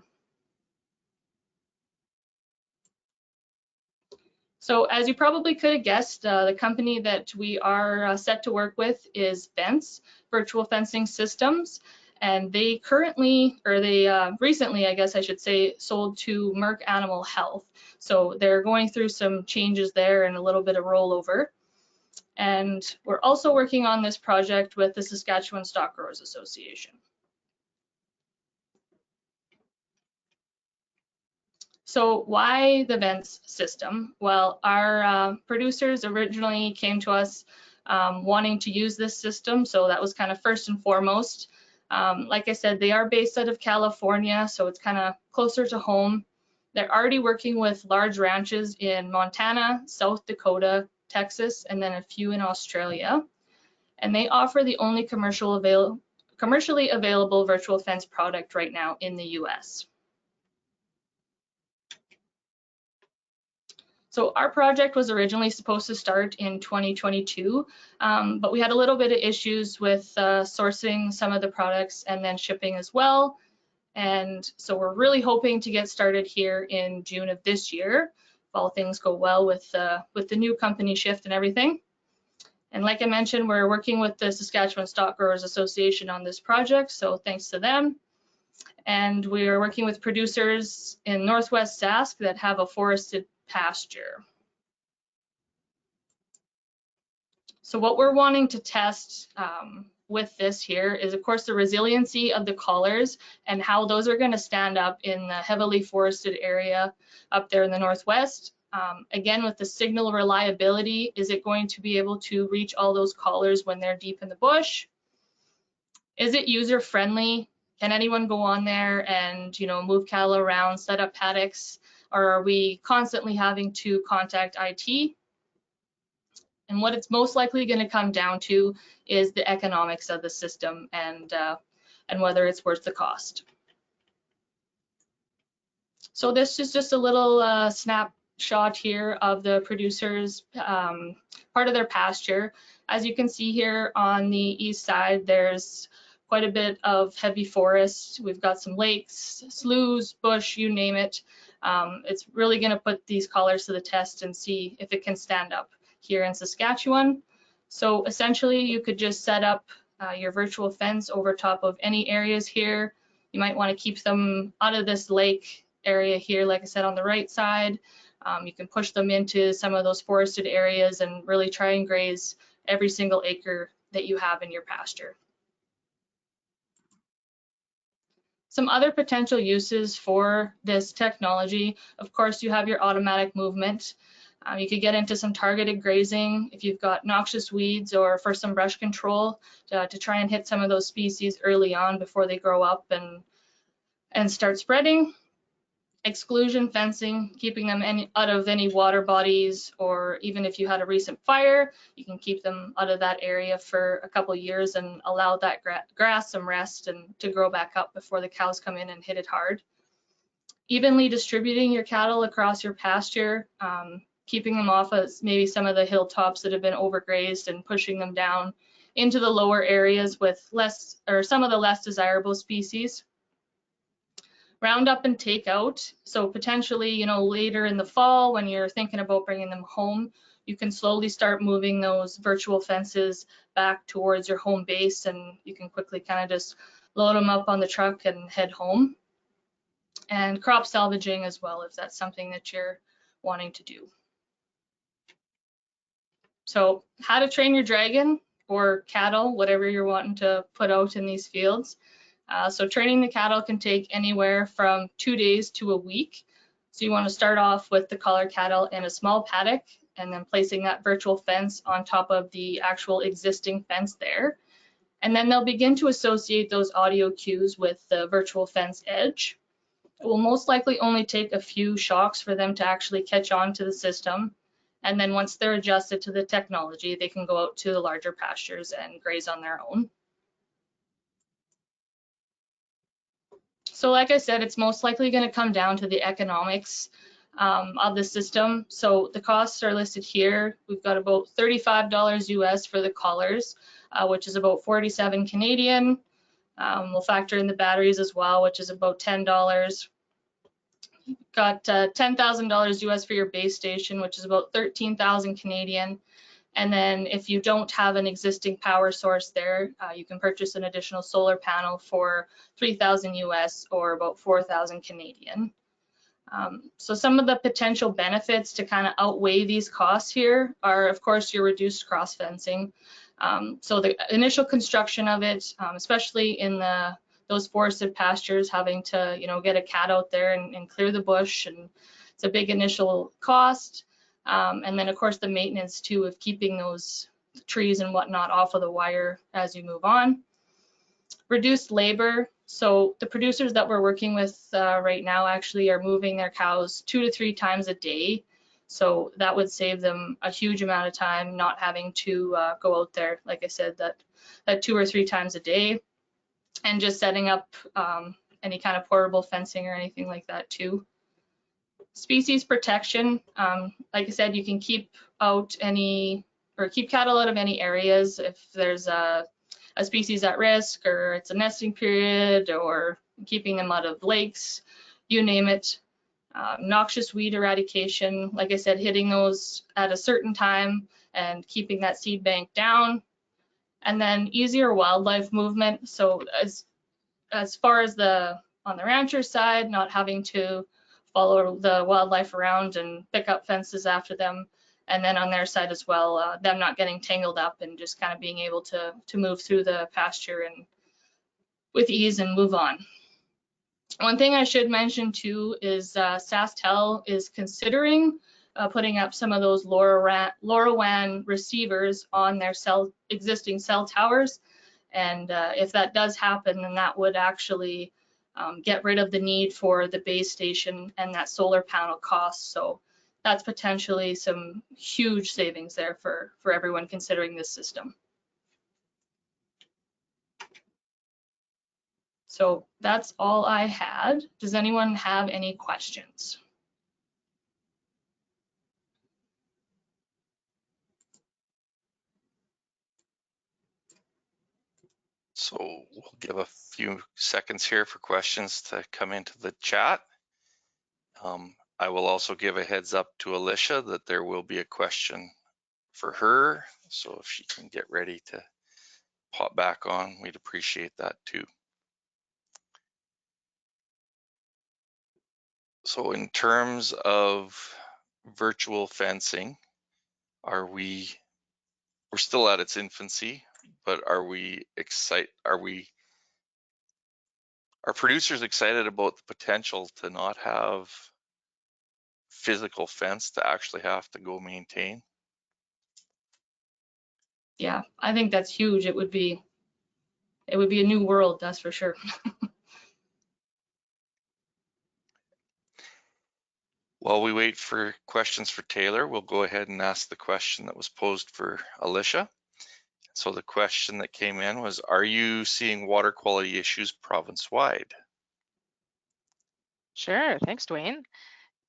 So as you probably could have guessed, the company that we are set to work with is BETSY, Virtual Fencing Systems, and they currently, or they recently, I guess I should say, sold to Merck Animal Health. So they're going through some changes there and a little bit of rollover. And we're also working on this project with the Saskatchewan Stock Growers Association. So why the BETSY system? Well, our producers originally came to us wanting to use this system, so that was kind of first and foremost. Like I said, they are based out of California, so it's kind of closer to home. They're already working with large ranches in Montana, South Dakota, Texas, and then a few in Australia. And they offer the only commercially available virtual fence product right now in the US. So our project was originally supposed to start in 2022, but we had a little bit of issues with sourcing some of the products and then shipping as well. And so we're really hoping to get started here in June of this year, if all things go well with the new company shift and everything. And like I mentioned, we're working with the Saskatchewan Stock Growers Association on this project, so thanks to them. And we are working with producers in Northwest Sask that have a forested pasture. So what we're wanting to test with this here is, of course, the resiliency of the collars and how those are going to stand up in the heavily forested area up there in the northwest. Again, with the signal reliability, is it going to be able to reach all those collars when they're deep in the bush? Is it user friendly? Can anyone go on there and, you know, move cattle around, set up paddocks, or are we constantly having to contact IT? And what it's most likely going to come down to is the economics of the system and whether it's worth the cost. So this is just a little snapshot here of the producers' part of their pasture. As you can see here on the east side, there's quite a bit of heavy forest. We've got some lakes, sloughs, bush, you name it. It's really going to put these collars to the test and see if it can stand up here in Saskatchewan. So essentially, you could just set up your virtual fence over top of any areas here. You might want to keep them out of this lake area here, like I said, on the right side. You can push them into some of those forested areas and really try and graze every single acre that you have in your pasture. Some other potential uses for this technology, of course, you have your automatic movement. You could get into some targeted grazing if you've got noxious weeds, or for some brush control to try and hit some of those species early on before they grow up and start spreading. Exclusion fencing, keeping them out of any water bodies, or even if you had a recent fire, you can keep them out of that area for a couple of years and allow that grass some rest and to grow back up before the cows come in and hit it hard. Evenly distributing your cattle across your pasture, keeping them off of maybe some of the hilltops that have been overgrazed and pushing them down into the lower areas with less, or some of the less desirable species. Round up and take out. So potentially, you know, later in the fall when you're thinking about bringing them home, you can slowly start moving those virtual fences back towards your home base, and you can quickly kind of just load them up on the truck and head home. And crop salvaging as well, if that's something that you're wanting to do. So how to train your dragon or cattle, whatever you're wanting to put out in these fields. So training the cattle can take anywhere from 2 days to a week. So you want to start off with the collar cattle in a small paddock and then placing that virtual fence on top of the actual existing fence there. And then they'll begin to associate those audio cues with the virtual fence edge. It will most likely only take a few shocks for them to actually catch on to the system. And then once they're adjusted to the technology, they can go out to the larger pastures and graze on their own. So like I said, it's most likely going to come down to the economics of the system. So the costs are listed here. We've got about $35 US for the collars, which is about 47 Canadian. We'll factor in the batteries as well, which is about $10. You've got $10,000 US for your base station, which is about 13,000 Canadian. And then if you don't have an existing power source there, you can purchase an additional solar panel for 3,000 US or about 4,000 Canadian. So some of the potential benefits to kind of outweigh these costs here are, of course, your reduced cross fencing. So the initial construction of it, especially in those forested pastures, having to, you know, get a cat out there and clear the bush, and it's a big initial cost. And then of course the maintenance too of keeping those trees and whatnot off of the wire as you move on. Reduced labor. So the producers that we're working with right now actually are moving their cows 2 to 3 times a day. So that would save them a huge amount of time not having to go out there, like I said, that 2 or 3 times a day, and just setting up any kind of portable fencing or anything like that too. Species protection, like I said, you can keep out keep cattle out of any areas if there's a species at risk, or it's a nesting period, or keeping them out of lakes, you name it. Noxious weed eradication, like I said, hitting those at a certain time and keeping that seed bank down. And then easier wildlife movement. So as far as on the rancher side, not having to follow the wildlife around and pick up fences after them. And then on their side as well, them not getting tangled up and just kind of being able to move through the pasture and with ease and move on. One thing I should mention too is SaskTel is considering putting up some of those LoRaWAN receivers on their existing cell towers. And if that does happen, then that would actually get rid of the need for the base station and that solar panel cost. So that's potentially some huge savings there for everyone considering this system. So that's all I had. Does anyone have any questions? So we'll give a few seconds here for questions to come into the chat. I will also give a heads up to Alicia that there will be a question for her. So if she can get ready to pop back on, we'd appreciate that too. So in terms of virtual fencing, we're still at its infancy, but are producers excited about the potential to not have physical fence to actually have to go maintain? Yeah, I think that's huge. It would be a new world, that's for sure. While we wait for questions for Taylor, we'll go ahead and ask the question that was posed for Alicia. So the question that came in was, are you seeing water quality issues province-wide? Sure, thanks, Dwayne.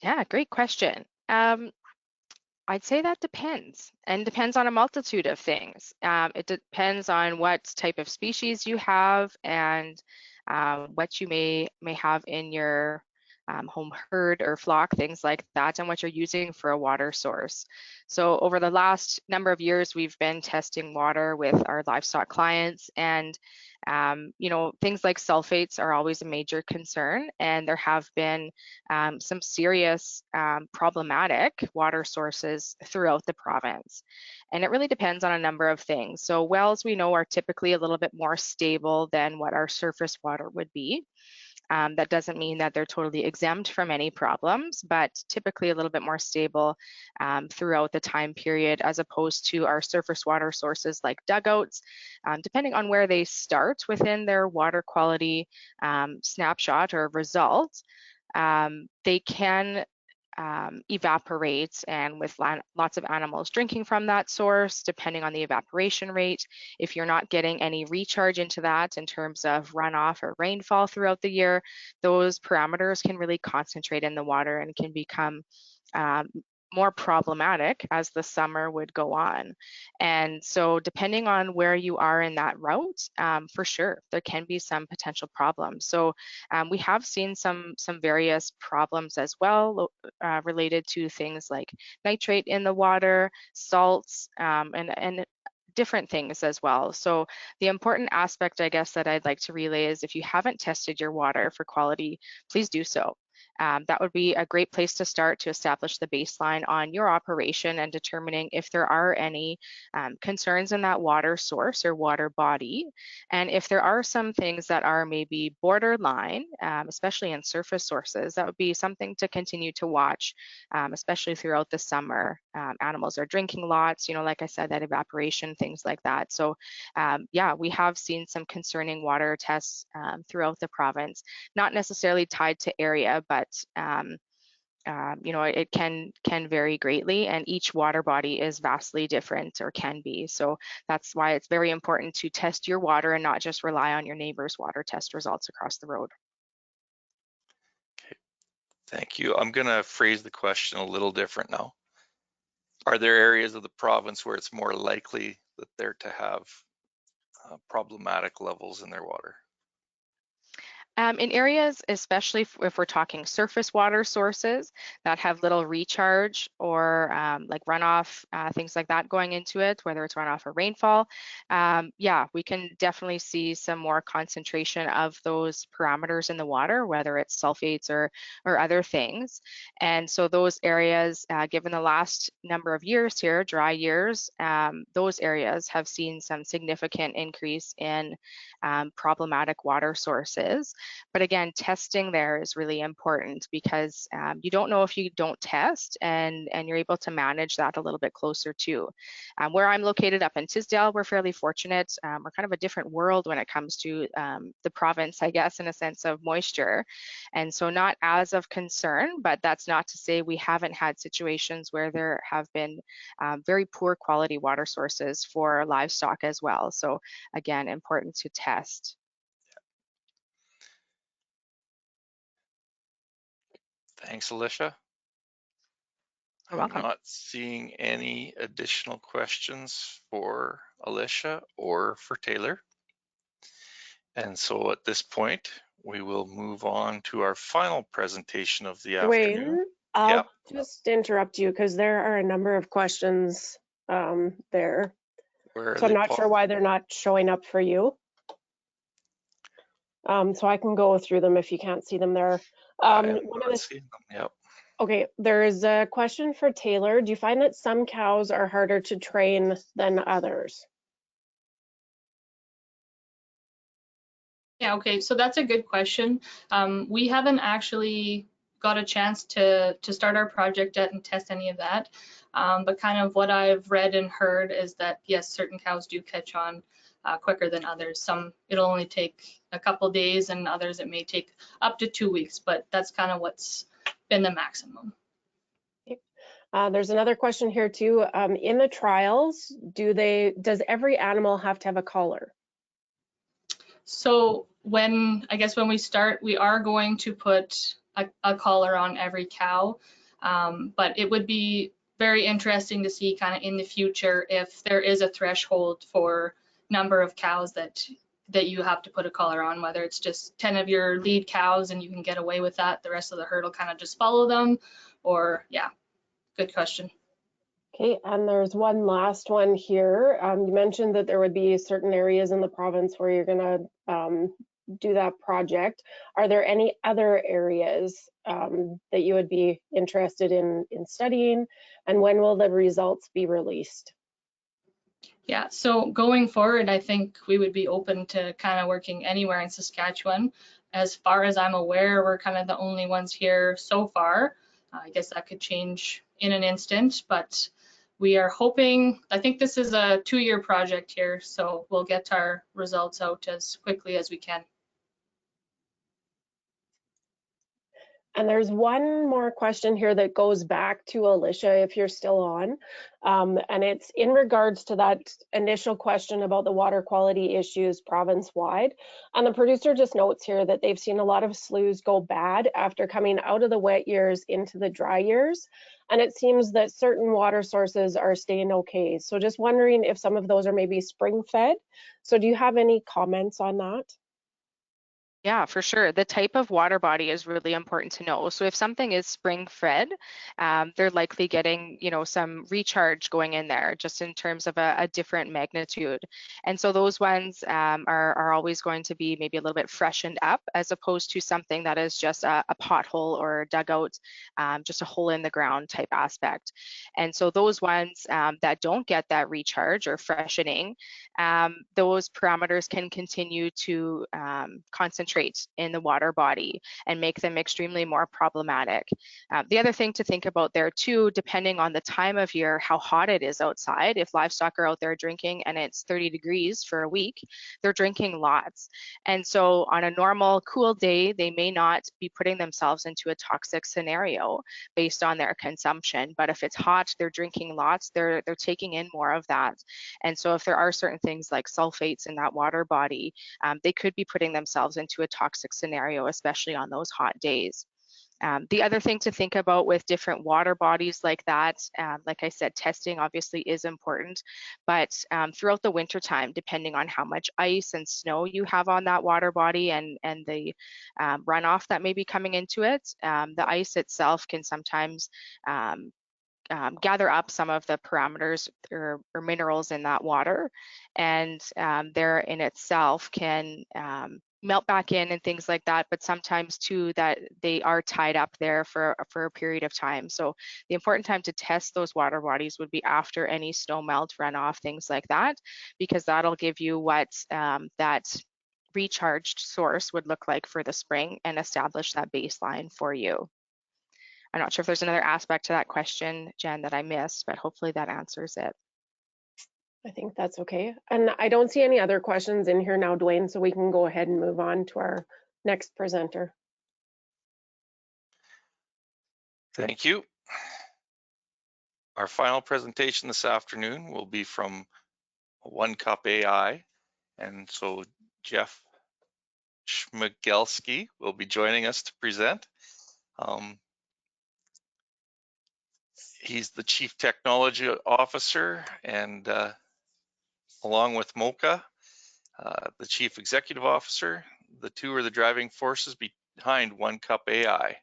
Yeah, great question. I'd say that depends, and depends on a multitude of things. It depends on what type of species you have and what you may have in your home herd or flock, things like that, and what you're using for a water source. So over the last number of years, we've been testing water with our livestock clients, and you know, things like sulfates are always a major concern, and there have been some serious problematic water sources throughout the province. And it really depends on a number of things. So wells, we know, are typically a little bit more stable than what our surface water would be. That doesn't mean that they're totally exempt from any problems, but typically a little bit more stable throughout the time period, as opposed to our surface water sources like dugouts. Depending on where they start within their water quality snapshot or result, they can evaporate, and with lots of animals drinking from that source, depending on the evaporation rate, if you're not getting any recharge into that in terms of runoff or rainfall throughout the year, those parameters can really concentrate in the water and can become more problematic as the summer would go on. And so depending on where you are in that route, for sure, there can be some potential problems. So we have seen some various problems as well related to things like nitrate in the water, salts, and different things as well. So the important aspect, I guess, that I'd like to relay is, if you haven't tested your water for quality, please do so. That would be a great place to start to establish the baseline on your operation and determining if there are any concerns in that water source or water body. And if there are some things that are maybe borderline, especially in surface sources, that would be something to continue to watch, especially throughout the summer. Animals are drinking lots, you know, like I said, that evaporation, things like that. So yeah, we have seen some concerning water tests throughout the province, not necessarily tied to area, but you know, it can vary greatly, and each water body is vastly different, or can be. So that's why it's very important to test your water and not just rely on your neighbor's water test results across the road. Okay, thank you. I'm gonna phrase the question a little different now. Are there areas of the province where it's more likely that they're to have problematic levels in their water? In areas, especially if we're talking surface water sources that have little recharge or like runoff, things like that going into it, whether it's runoff or rainfall, yeah, we can definitely see some more concentration of those parameters in the water, whether it's sulfates or other things. And so those areas, given the last number of years here, dry years, those areas have seen some significant increase in problematic water sources. But again, testing there is really important because you don't know if you don't test, and you're able to manage that a little bit closer too. Where I'm located up in Tisdale, we're fairly fortunate. We're kind of a different world when it comes to the province, I guess, in a sense of moisture. And so not as of concern, but that's not to say we haven't had situations where there have been very poor quality water sources for livestock as well. So again, important to test. Thanks, Alicia. You're I'm welcome. not seeing any additional questions for Alicia or for Taylor. And so at this point, we will move on to our final presentation of the afternoon. Dwayne, I'll Yep. just interrupt you because there are a number of questions there. Where are So I'm they, not Paul? sure why they're not showing up for you. So I can go through them if you can't see them there. I'm One of not the seeing them. Yep. Okay, there's a question for Taylor. Do you find that some cows are harder to train than others? Yeah, okay, so that's a good question. We haven't actually got a chance to start our project yet and test any of that. But kind of what I've read and heard is that, yes, certain cows do catch on quicker than others. Some, it'll only take a couple days, and others it may take up to 2 weeks, but that's kind of what's been the maximum. There's another question here too. In the trials, does every animal have to have a collar? So I guess when we start, we are going to put a collar on every cow, but it would be very interesting to see kind of in the future if there is a threshold for number of cows that you have to put a collar on, whether it's just 10 of your lead cows and you can get away with that, the rest of the herd will kind of just follow them, or yeah, good question. Okay, and there's one last one here. You mentioned that there would be certain areas in the province where you're gonna do that project. Are there any other areas that you would be interested in studying, and when will the results be released? Yeah, so going forward, I think we would be open to kind of working anywhere in Saskatchewan. As far as I'm aware, we're kind of the only ones here so far. I guess that could change in an instant, but we are hoping, I think this is a 2-year project here, so we'll get our results out as quickly as we can. And there's one more question here that goes back to Alicia, if you're still on. And it's in regards to that initial question about the water quality issues province-wide. And the producer just notes here that they've seen a lot of sloughs go bad after coming out of the wet years into the dry years. And it seems that certain water sources are staying okay. So just wondering if some of those are maybe spring-fed. So do you have any comments on that? Yeah, for sure. The type of water body is really important to know. So if something is spring fed, they're likely getting, some recharge going in there, just in terms of a different magnitude. And so those ones are always going to be maybe a little bit freshened up, as opposed to something that is just a pothole or a dugout, just a hole in the ground type aspect. And so those ones that don't get that recharge or freshening, those parameters can continue to concentrate in the water body and make them extremely more problematic. The other thing to think about there too, depending on the time of year, how hot it is outside. If livestock are out there drinking and it's 30 degrees for a week, they're drinking lots. And so on a normal cool day, they may not be putting themselves into a toxic scenario based on their consumption. But if it's hot, they're drinking lots, they're taking in more of that. And so if there are certain things like sulfates in that water body, they could be putting themselves into a toxic scenario, especially on those hot days. The other thing to think about with different water bodies like that, like I said, testing obviously is important, but throughout the winter time, depending on how much ice and snow you have on that water body and the runoff that may be coming into it, the ice itself can sometimes gather up some of the parameters or minerals in that water, and there in itself can melt back in and things like that, but sometimes too that they are tied up there for a period of time. So the important time to test those water bodies would be after any snow melt, runoff, things like that, because that'll give you what that recharged source would look like for the spring and establish that baseline for you. I'm not sure if there's another aspect to that question, Jen, that I missed, but hopefully that answers it. I think that's okay. And I don't see any other questions in here now, Dwayne, so we can go ahead and move on to our next presenter. Thank you. Our final presentation this afternoon will be from One Cup AI. And so Jeff Schmigelski will be joining us to present. He's the Chief Technology Officer, and along with Mocha, the Chief Executive Officer, the two are the driving forces behind One Cup AI,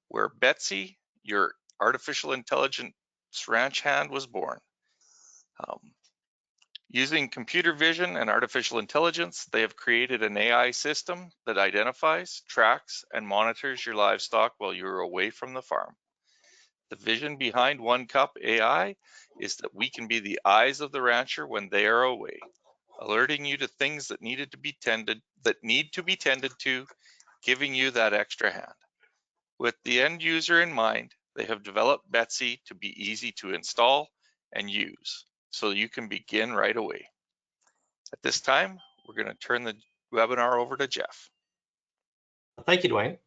where BETSY, your artificial intelligence ranch hand, was born. Using computer vision and artificial intelligence, they have created an AI system that identifies, tracks, and monitors your livestock while you're away from the farm. The vision behind One Cup AI is that we can be the eyes of the rancher when they are away, alerting you to things that need to be tended to, giving you that extra hand. With the end user in mind, they have developed BETSY to be easy to install and use, so you can begin right away. At this time, we're going to turn the webinar over to Jeff. Thank you, Dwayne.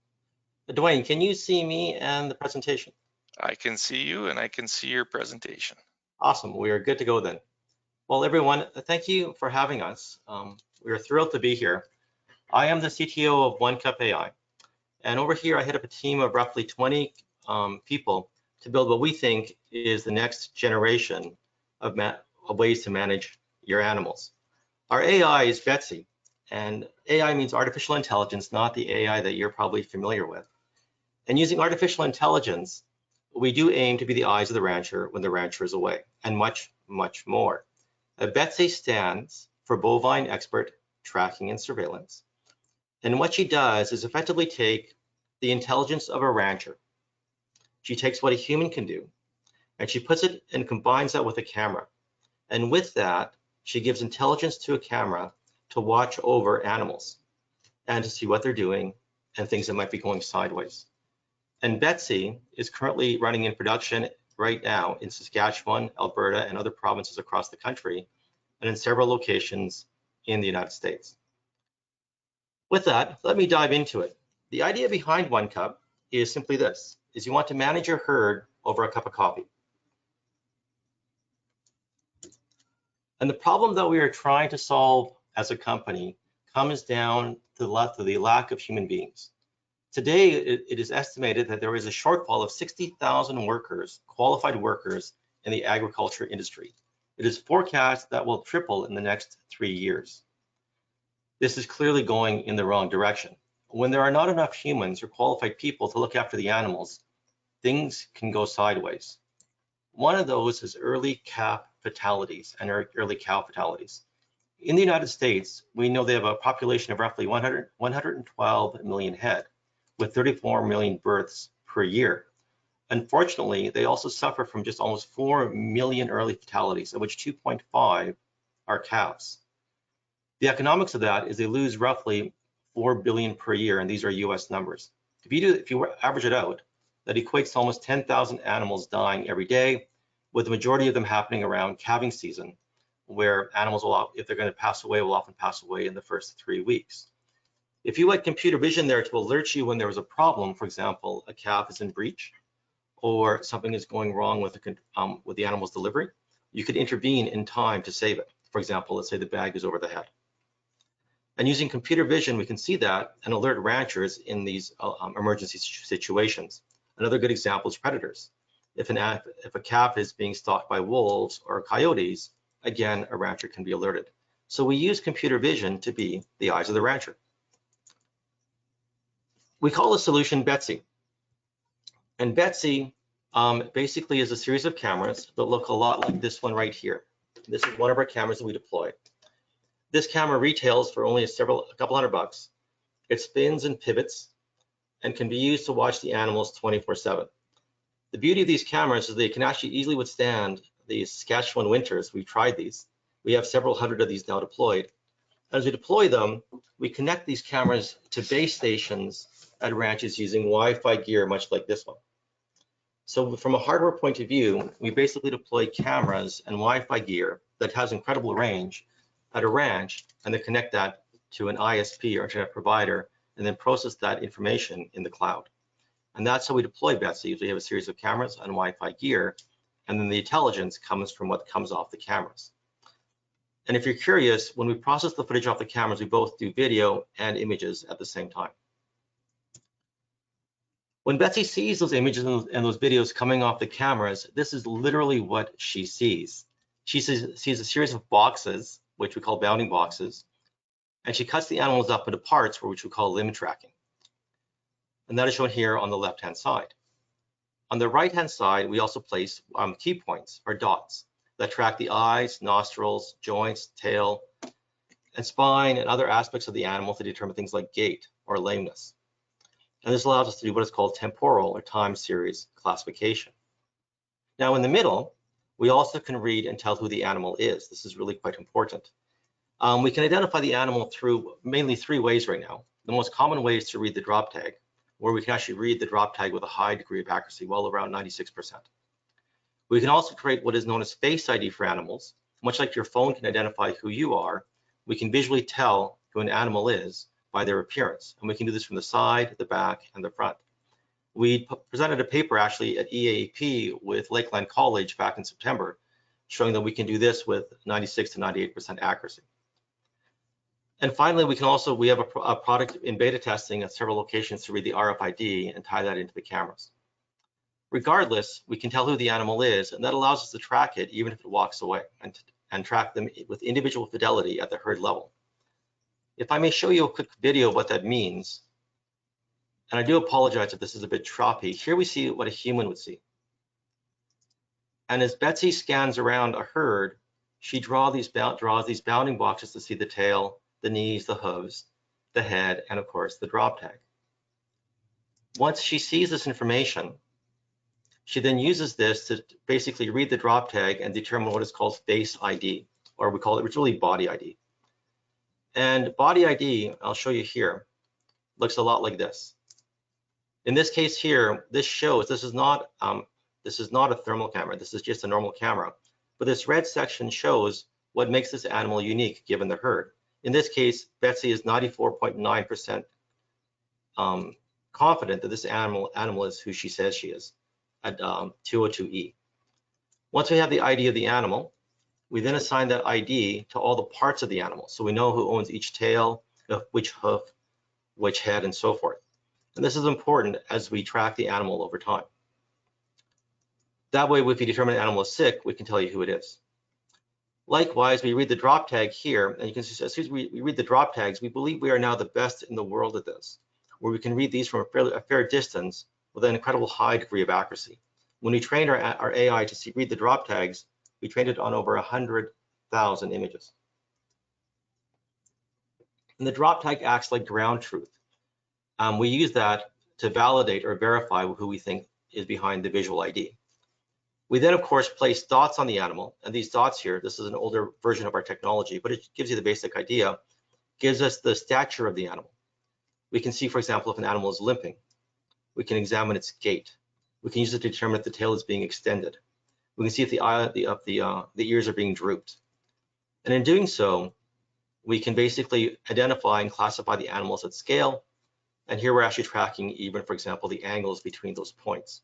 Dwayne, can you see me and the presentation? I can see you and I can see your presentation. Awesome, we are good to go then. Well, everyone, thank you for having us. We are thrilled to be here. I am the CTO of One Cup AI, and over here I head up a team of roughly 20 people to build what we think is the next generation of ways to manage your animals. Our AI is BETSY, and AI means artificial intelligence, not the AI that you're probably familiar with. And using artificial intelligence, we do aim to be the eyes of the rancher when the rancher is away, and much, much more. BETSY stands for Bovine Expert Tracking and Surveillance. And what she does is effectively take the intelligence of a rancher. She takes what a human can do, and she puts it and combines that with a camera. And with that, she gives intelligence to a camera to watch over animals and to see what they're doing and things that might be going sideways. And BETSY is currently running in production right now in Saskatchewan, Alberta, and other provinces across the country, and in several locations in the United States. With that, let me dive into it. The idea behind One Cup is simply this, is you want to manage your herd over a cup of coffee. And the problem that we are trying to solve as a company comes down to the lack of human beings. Today, it is estimated that there is a shortfall of 60,000 workers, qualified workers in the agriculture industry. It is forecast that will triple in the next 3 years. This is clearly going in the wrong direction. When there are not enough humans or qualified people to look after the animals, things can go sideways. One of those is early calf fatalities and early cow fatalities. In the United States, we know they have a population of roughly 112 million head, with 34 million births per year. Unfortunately, they also suffer from just almost 4 million early fatalities, of which 2.5 are calves. The economics of that is they lose roughly 4 billion per year, and these are US numbers. If you average it out, that equates to almost 10,000 animals dying every day, with the majority of them happening around calving season, where animals will, if they're going to pass away, will often pass away in the first 3 weeks. If you had computer vision there to alert you when there was a problem, for example, a calf is in breach or something is going wrong with the animal's delivery, you could intervene in time to save it. For example, let's say the bag is over the head. And using computer vision, we can see that and alert ranchers in these emergency situations. Another good example is predators. If a calf is being stalked by wolves or coyotes, again, a rancher can be alerted. So we use computer vision to be the eyes of the rancher. We call the solution BETSY. And BETSY basically is a series of cameras that look a lot like this one right here. This is one of our cameras that we deploy. This camera retails for only a couple $100. It spins and pivots and can be used to watch the animals 24/7. The beauty of these cameras is they can actually easily withstand the Saskatchewan winters. We've tried these. We have several hundred of these now deployed. As we deploy them, we connect these cameras to base stations at ranches using Wi-Fi gear, much like this one. So from a hardware point of view, we basically deploy cameras and Wi-Fi gear that has incredible range at a ranch, and then connect that to an ISP or internet provider, and then process that information in the cloud. And that's how we deploy BETSY. We have a series of cameras and Wi-Fi gear, and then the intelligence comes from what comes off the cameras. And if you're curious, when we process the footage off the cameras, we both do video and images at the same time. When BETSY sees those images and those videos coming off the cameras, this is literally what she sees. She sees a series of boxes, which we call bounding boxes, and she cuts the animals up into parts, which we call limb tracking. And that is shown here on the left-hand side. On the right-hand side, we also place key points, or dots, that track the eyes, nostrils, joints, tail, and spine, and other aspects of the animal to determine things like gait or lameness. And this allows us to do what is called temporal or time series classification. Now in the middle, we also can read and tell who the animal is. This is really quite important. We can identify the animal through mainly 3 ways right now. The most common way is to read the drop tag, where we can actually read the drop tag with a high degree of accuracy, well around 96%. We can also create what is known as face ID for animals. Much like your phone can identify who you are, we can visually tell who an animal is by their appearance. And we can do this from the side, the back, and the front. We presented a paper actually at EAP with Lakeland College back in September, showing that we can do this with 96 to 98% accuracy. And finally, we have a product in beta testing at several locations to read the RFID and tie that into the cameras. Regardless, we can tell who the animal is, and that allows us to track it even if it walks away, and track them with individual fidelity at the herd level. If I may show you a quick video of what that means, and I do apologize if this is a bit choppy, here we see what a human would see. And as BETSY scans around a herd, she draws these bounding boxes to see the tail, the knees, the hooves, the head, and of course the drop tag. Once she sees this information, she then uses this to basically read the drop tag and determine what is called face ID, or we call it, it's really body ID. And body ID, I'll show you here, looks a lot like this. In this case here, this shows this is not a thermal camera. This is just a normal camera. But this red section shows what makes this animal unique given the herd. In this case, BETSY is 94.9% confident that this animal is who she says she is at 202E. Once we have the ID of the animal, we then assign that ID to all the parts of the animal. So we know who owns each tail, which hoof, which head, and so forth. And this is important as we track the animal over time. That way, if we determine an animal is sick, we can tell you who it is. Likewise, we read the drop tag here, and you can see as soon as we read the drop tags, we believe we are now the best in the world at this, where we can read these from a fair distance with an incredible high degree of accuracy. When we trained our AI to read the drop tags, we trained it on over 100,000 images. And the drop tag acts like ground truth. We use that to validate or verify who we think is behind the visual ID. We then, of course, place dots on the animal, and these dots here, this is an older version of our technology, but it gives you the basic idea, gives us the stature of the animal. We can see, for example, if an animal is limping. We can examine its gait. We can use it to determine if the tail is being extended. We can see if the ears are being drooped. And in doing so, we can basically identify and classify the animals at scale. And here we're actually tracking even, for example, the angles between those points.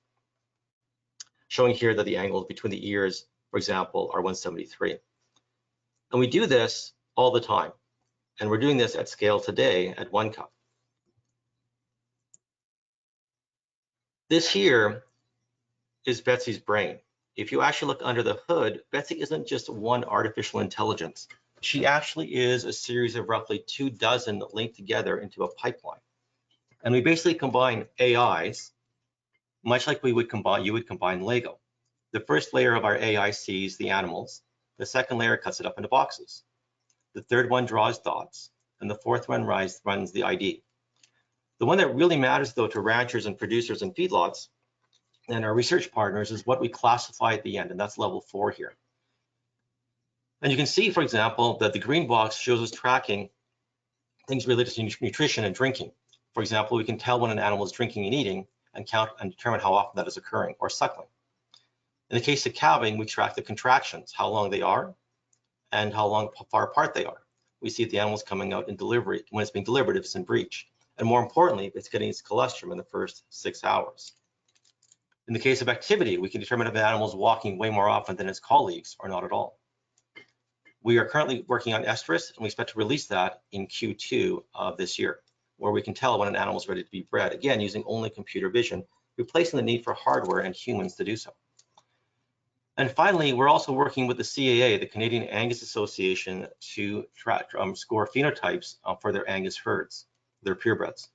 Showing here that the angles between the ears, for example, are 173. And we do this all the time. And we're doing this at scale today at 1 cup. This here is Betsy's brain. If you actually look under the hood, Betsy isn't just one artificial intelligence. She actually is a series of roughly 24 linked together into a pipeline. And we basically combine AIs, much like you would combine Lego. The first layer of our AI sees the animals. The second layer cuts it up into boxes. The third one draws dots. And the fourth one runs the ID. The one that really matters, though, to ranchers and producers and feedlots and our research partners is what we classify at the end, and that's level 4 here. And you can see, for example, that the green box shows us tracking things related to nutrition and drinking. For example, we can tell when an animal is drinking and eating and count and determine how often that is occurring, or suckling. In the case of calving, we track the contractions, how long they are and how far apart they are. We see if the animal's coming out in delivery, when it's being delivered, if it's in breech. And more importantly, if it's getting its colostrum in the first 6 hours. In the case of activity, we can determine if the animal is walking way more often than its colleagues or not at all. We are currently working on estrus, and we expect to release that in Q2 of this year, where we can tell when an animal is ready to be bred, again, using only computer vision, replacing the need for hardware and humans to do so. And finally, we're also working with the CAA, the Canadian Angus Association, to score phenotypes for their Angus herds, their purebreds.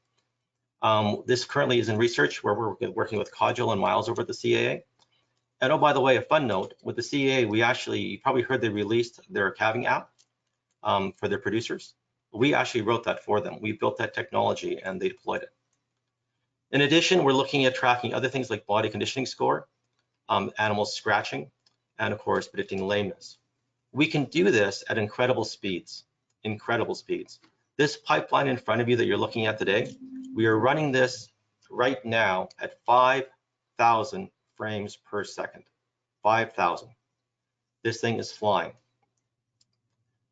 This currently is in research where we're working with Codgel and Miles over at the CAA. And oh, by the way, a fun note, with the CAA, you probably heard they released their calving app for their producers. We actually wrote that for them. We built that technology and they deployed it. In addition, we're looking at tracking other things like body conditioning score, animals scratching, and of course, predicting lameness. We can do this at incredible speeds, This pipeline in front of you that you're looking at today, we are running this right now at 5,000 frames per second, 5,000. This thing is flying.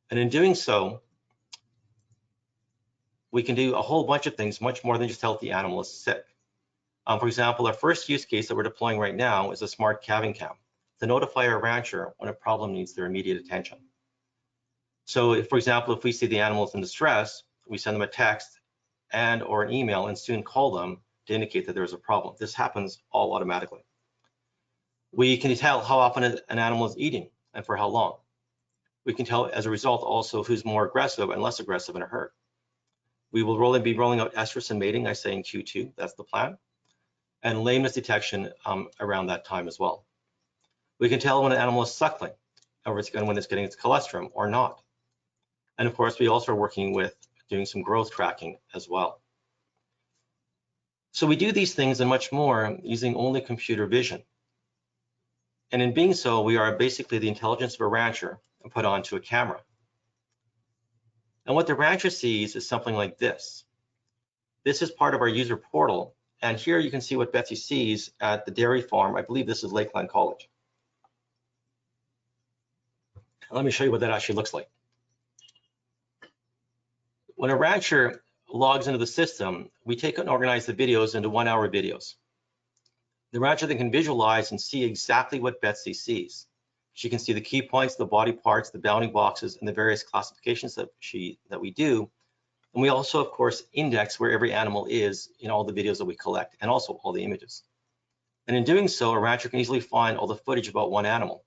And in doing so, we can do a whole bunch of things, much more than just tell if the animal is sick. For example, our first use case that we're deploying right now is a smart calving cam to notify our rancher when a problem needs their immediate attention. So if, for example, if we see the animal is in distress, we send them a text and or an email and soon call them to indicate that there is a problem. This happens all automatically. We can tell how often an animal is eating and for how long. We can tell as a result also who's more aggressive and less aggressive in a herd. We will be rolling out estrus and mating, I say in Q2, that's the plan, and lameness detection around that time as well. We can tell when an animal is suckling, or when it's getting its colostrum or not. And of course, we also are working with doing some growth tracking as well. So we do these things and much more using only computer vision. And in being so, we are basically the intelligence of a rancher and put onto a camera. And what the rancher sees is something like this. This is part of our user portal. And here you can see what Betsy sees at the dairy farm. I believe this is Lakeland College. Let me show you what that actually looks like. When a rancher logs into the system, we take and organize the videos into 1-hour videos. The rancher then can visualize and see exactly what Betsy sees. She can see the key points, the body parts, the bounding boxes, and the various classifications that we do. And we also, of course, index where every animal is in all the videos that we collect, and also all the images. And in doing so, a rancher can easily find all the footage about one animal.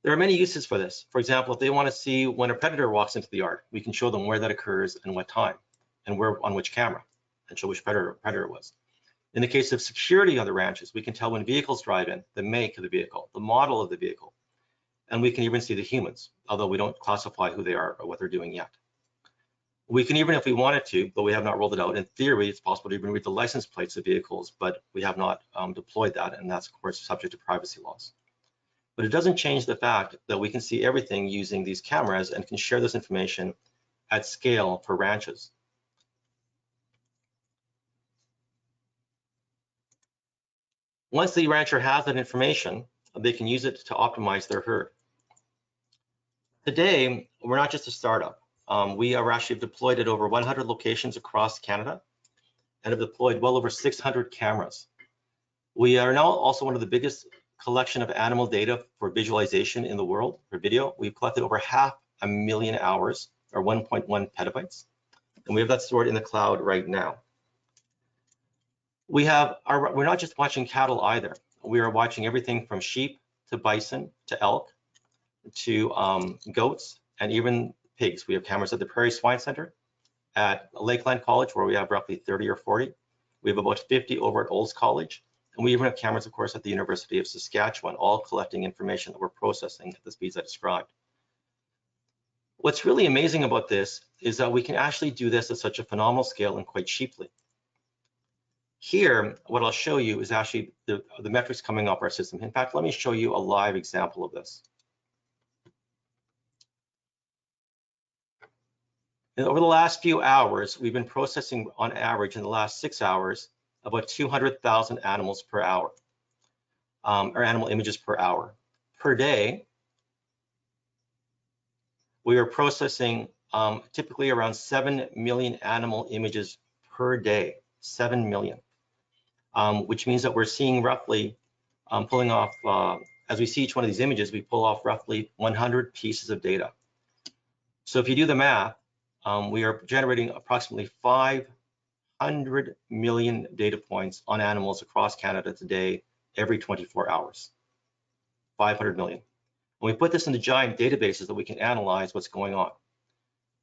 There are many uses for this. For example, if they want to see when a predator walks into the yard, we can show them where that occurs and what time, and where on which camera, and show which predator it was. In the case of security on the ranches, we can tell when vehicles drive in, the make of the vehicle, the model of the vehicle, and we can even see the humans, although we don't classify who they are or what they're doing yet. We can even, if we wanted to, but we have not rolled it out, in theory, it's possible to even read the license plates of vehicles, but we have not deployed that, and that's, of course, subject to privacy laws. But it doesn't change the fact that we can see everything using these cameras and can share this information at scale for ranches. Once the rancher has that information, they can use it to optimize their herd. Today, we're not just a startup. We are actually deployed at over 100 locations across Canada and have deployed well over 600 cameras. We are now also one of the biggest collection of animal data for visualization in the world for video. We've collected over 500,000 hours or 1.1 petabytes. And we have that stored in the cloud right now. We're not just watching cattle either. We are watching everything from sheep to bison to elk to goats and even pigs. We have cameras at the Prairie Swine Center, at Lakeland College, where we have roughly 30 or 40. We have about 50 over at Olds College. And we even have cameras, of course, at the University of Saskatchewan, all collecting information that we're processing at the speeds I described. What's really amazing about this is that we can actually do this at such a phenomenal scale and quite cheaply. Here, what I'll show you is actually the metrics coming off our system. In fact, let me show you a live example of this. And over the last few hours, we've been processing on average in the last 6 hours about 200,000 animals per hour, or animal images per hour. Per day, we are processing typically around 7 million animal images per day, 7 million, which means that we're seeing roughly pulling off, as we see each one of these images, we pull off roughly 100 pieces of data. So if you do the math, we are generating approximately 500 million data points on animals across Canada today, every 24 hours, 500 million. And we put this into giant databases that we can analyze what's going on.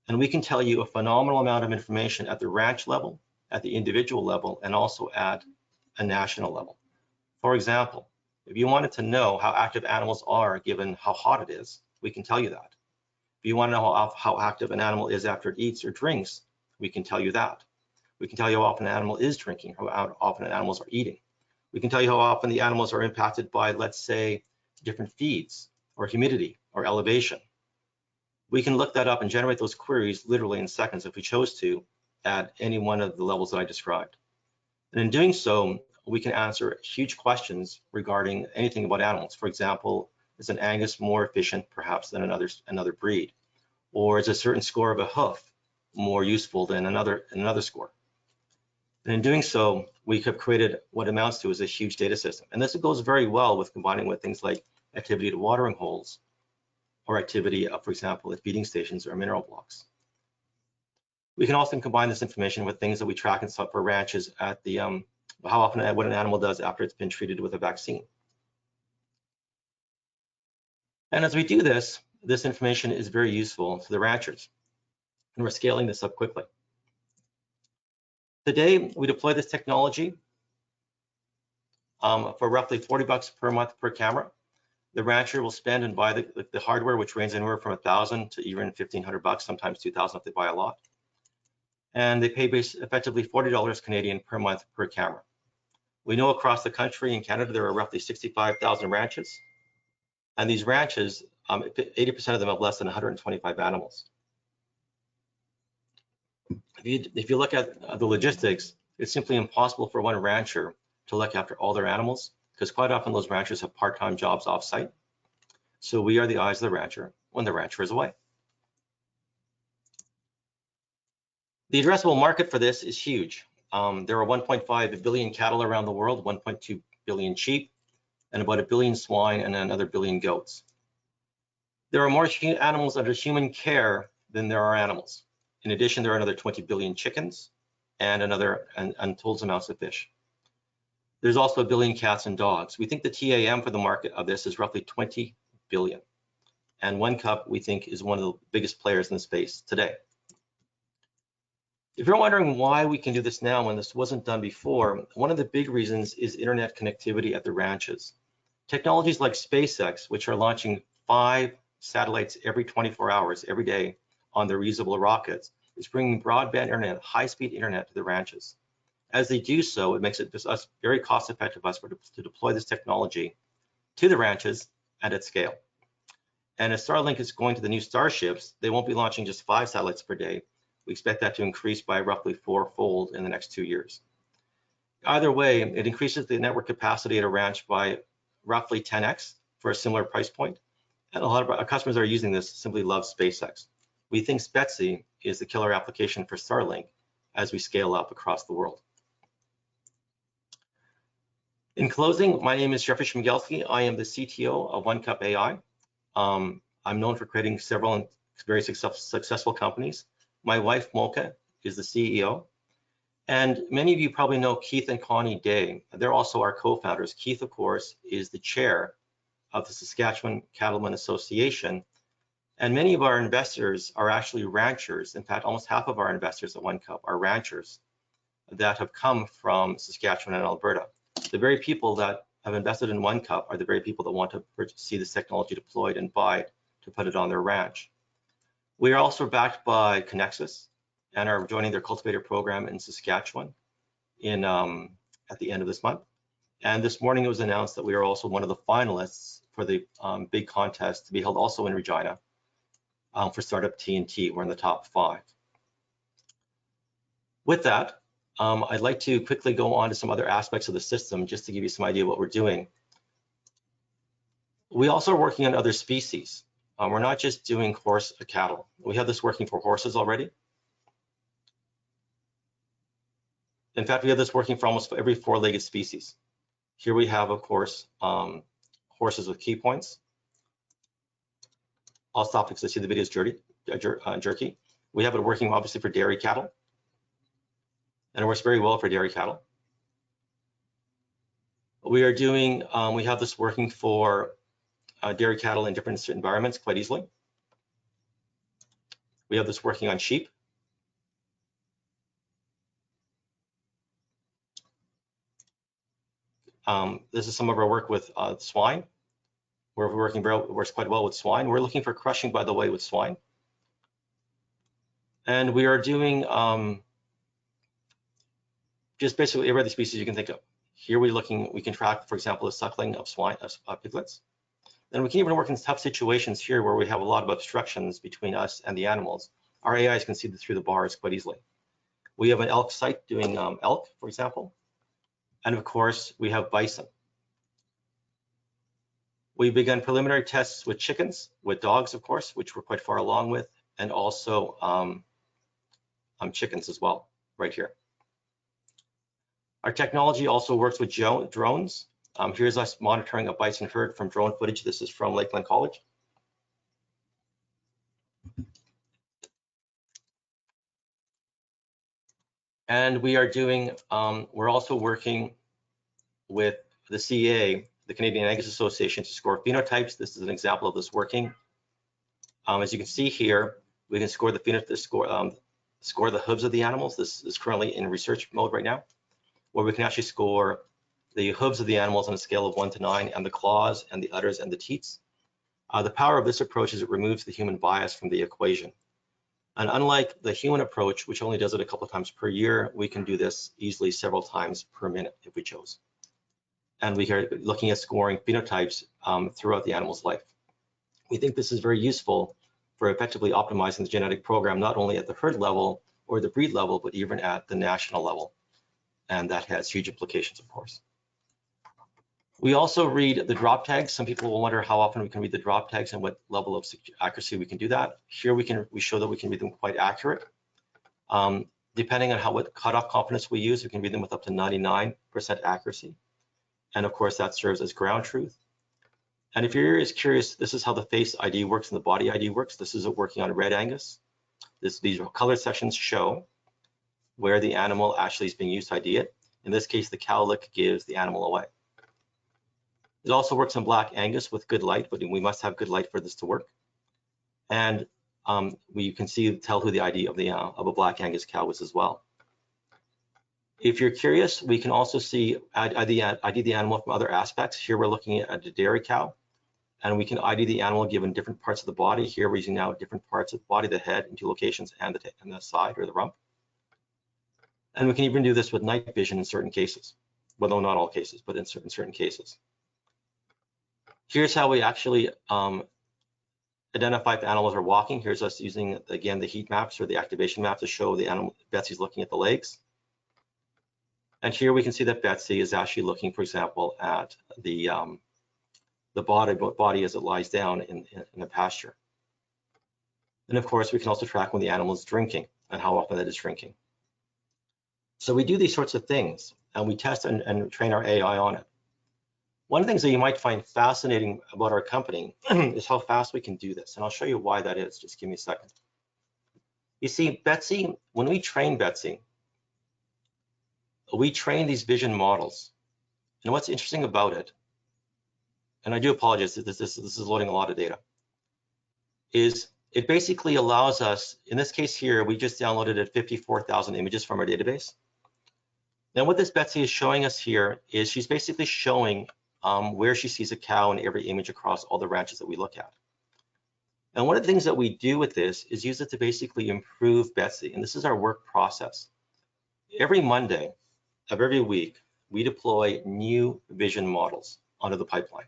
And we can tell you a phenomenal amount of information at the ranch level, at the individual level, and also at a national level. For example, if you wanted to know how active animals are given how hot it is, we can tell you that. If you want to know how active an animal is after it eats or drinks, we can tell you that. We can tell you how often an animal is drinking, how often animals are eating. We can tell you how often the animals are impacted by, let's say, different feeds or humidity or elevation. We can look that up and generate those queries literally in seconds if we chose to at any one of the levels that I described. And in doing so, we can answer huge questions regarding anything about animals. For example, is an Angus more efficient perhaps than another breed? Or is a certain score of a hoof more useful than another score? And in doing so, we have created what amounts to is a huge data system. And this goes very well with combining with things like activity at watering holes or activity, for example, at feeding stations or mineral blocks. We can also combine this information with things that we track and stuff for ranches at the, how often what an animal does after it's been treated with a vaccine. And as we do this, this information is very useful to the ranchers. And we're scaling this up quickly. Today, we deploy this technology for roughly $40 per month per camera. The rancher will spend and buy the hardware, which ranges anywhere from $1,000 to even $1,500, sometimes $2,000 if they buy a lot. And they pay effectively $40 Canadian per month per camera. We know across the country in Canada, there are roughly 65,000 ranches. And these ranches, 80% of them have less than 125 animals. If you look at the logistics, it's simply impossible for one rancher to look after all their animals, because quite often those ranchers have part-time jobs off-site. So we are the eyes of the rancher when the rancher is away. The addressable market for this is huge. There are 1.5 billion cattle around the world, 1.2 billion sheep, and about 1 billion swine and another billion goats. There are more animals under human care than there are animals. In addition, there are another 20 billion chickens and another untold amounts of fish. There's also 1 billion cats and dogs. We think the TAM for the market of this is roughly 20 billion. And One Cup, we think, is one of the biggest players in the space today. If you're wondering why we can do this now when this wasn't done before, one of the big reasons is internet connectivity at the ranches. Technologies like SpaceX, which are launching 5 satellites every 24 hours, every day on their reusable rockets, is bringing broadband internet, high-speed internet to the ranches. As they do so, it makes it us very cost-effective to deploy this technology to the ranches and at scale. And as Starlink is going to the new Starships, they won't be launching just 5 satellites per day. We expect that to increase by roughly 4-fold in the next 2 years. Either way, it increases the network capacity at a ranch by roughly 10x for a similar price point. And a lot of our customers that are using this simply love SpaceX. We think BETSY is the killer application for Starlink as we scale up across the world. In closing, my name is Jeffrey Schmigelski. I am the CTO of One Cup AI. I'm known for creating several very successful companies. My wife, Mocha, is the CEO. And many of you probably know Keith and Connie Day. They're also our co-founders. Keith, of course, is the chair of the Saskatchewan Cattlemen Association. And many of our investors are actually ranchers. In fact, almost half of our investors at OneCup are ranchers that have come from Saskatchewan and Alberta. The very people that have invested in OneCup are the very people that want to see this technology deployed and buy it to put it on their ranch. We are also backed by Connexus and are joining their cultivator program in Saskatchewan at the end of this month. And this morning it was announced that we are also one of the finalists for the big contest to be held also in Regina for Startup TNT. We're in the top 5. With that, I'd like to quickly go on to some other aspects of the system just to give you some idea of what we're doing. We also are working on other species. We're not just doing horse cattle. We have this working for horses already. In fact, we have this working for almost every 4-legged species. Here we have, of course, horses with key points. I'll stop because I see the video is jerky. We have it working obviously for dairy cattle. And it works very well for dairy cattle. We are doing, we have this working for dairy cattle in different environments quite easily. We have this working on sheep. This is some of our work with swine. We're working works quite well with swine. We're looking for crushing, by the way, with swine. And we are doing just basically every other species you can think of. Here we can track, for example, the suckling of swine, piglets. And we can even work in tough situations here where we have a lot of obstructions between us and the animals. Our AIs can see through the bars quite easily. We have an elk site doing elk, for example. And of course, we have bison. We began preliminary tests with chickens, with dogs, of course, which we're quite far along with, and also chickens as well, right here. Our technology also works with drones. Here's us monitoring a bison herd from drone footage. This is from Lakeland College. And we are doing, we're also working with the CA, the Canadian Angus Association, to score phenotypes. This is an example of this working. As you can see here, we can score the phenotype, score the hooves of the animals. This is currently in research mode right now, where we can actually score the hooves of the animals on a scale of 1 to 9, and the claws and the udders and the teats. The power of this approach is it removes the human bias from the equation. And unlike the human approach, which only does it a couple of times per year, we can do this easily several times per minute if we chose. And we are looking at scoring phenotypes throughout the animal's life. We think this is very useful for effectively optimizing the genetic program, not only at the herd level or the breed level, but even at the national level. And that has huge implications, of course. We also read the drop tags. Some people will wonder how often we can read the drop tags and what level of accuracy we can do that. Here we show that we can read them quite accurate. Depending on what cutoff confidence we use, we can read them with up to 99% accuracy. And of course, that serves as ground truth. And if you're curious, this is how the face ID works and the body ID works. This is working on red Angus. These color sections show where the animal actually is being used to ID it. In this case, the cowlick gives the animal away. It also works on black Angus with good light, but we must have good light for this to work. And we can tell who the ID of a black Angus cow is as well. If you're curious, we can also see ID the animal from other aspects. Here we're looking at a dairy cow, and we can ID the animal given different parts of the body. Here we're using now different parts of the body, the head in 2 locations, and the side or the rump. And we can even do this with night vision in certain cases. Well, no, not all cases, but in certain cases. Here's how we actually identify if animals are walking. Here's us using, again, the heat maps or the activation map to show the animal. Betsy's looking at the legs. And here we can see that Betsy is actually looking, for example, at the body as it lies down in the pasture. And of course, we can also track when the animal is drinking and how often that is drinking. So we do these sorts of things, and we test and train our AI on it. One of the things that you might find fascinating about our company is how fast we can do this. And I'll show you why that is. Just give me a second. You see, BETSY, when we train BETSY, we train these vision models. And what's interesting about it, and I do apologize, this is loading a lot of data, is it basically allows us, in this case here, we just downloaded 54,000 images from our database. Now what this BETSY is showing us here is she's basically showing where she sees a cow in every image across all the ranches that we look at. And one of the things that we do with this is use it to basically improve BETSY, and this is our work process. Every Monday of every week, we deploy new vision models onto the pipeline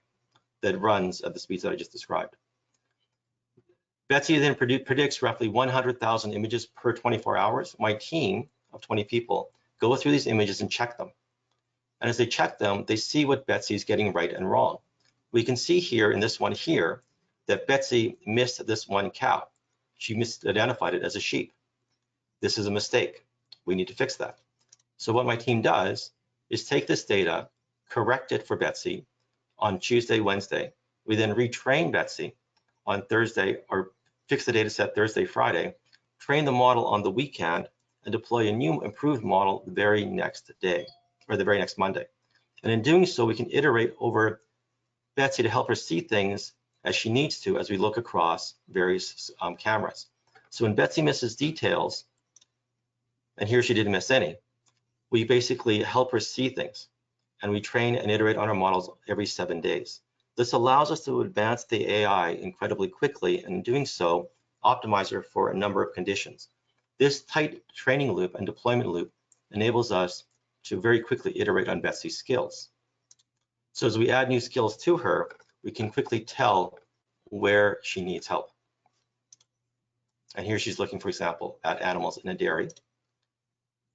that runs at the speeds that I just described. BETSY then predicts roughly 100,000 images per 24 hours. My team of 20 people go through these images and check them. And as they check them, they see what BETSY is getting right and wrong. We can see here in this one here that BETSY missed this one cow. She misidentified it as a sheep. This is a mistake. We need to fix that. So what my team does is take this data, correct it for BETSY on Tuesday, Wednesday. We then retrain BETSY on Thursday, or fix the data set Thursday, Friday, train the model on the weekend, and deploy a new improved model the very next day, or the very next Monday. And in doing so, we can iterate over BETSY to help her see things as she needs to as we look across various cameras. So when BETSY misses details, and here she didn't miss any, we basically help her see things, and we train and iterate on our models every 7 days. This allows us to advance the AI incredibly quickly, and in doing so, optimize her for a number of conditions. This tight training loop and deployment loop enables us to very quickly iterate on BETSY's skills. So as we add new skills to her, we can quickly tell where she needs help. And here she's looking, for example, at animals in a dairy.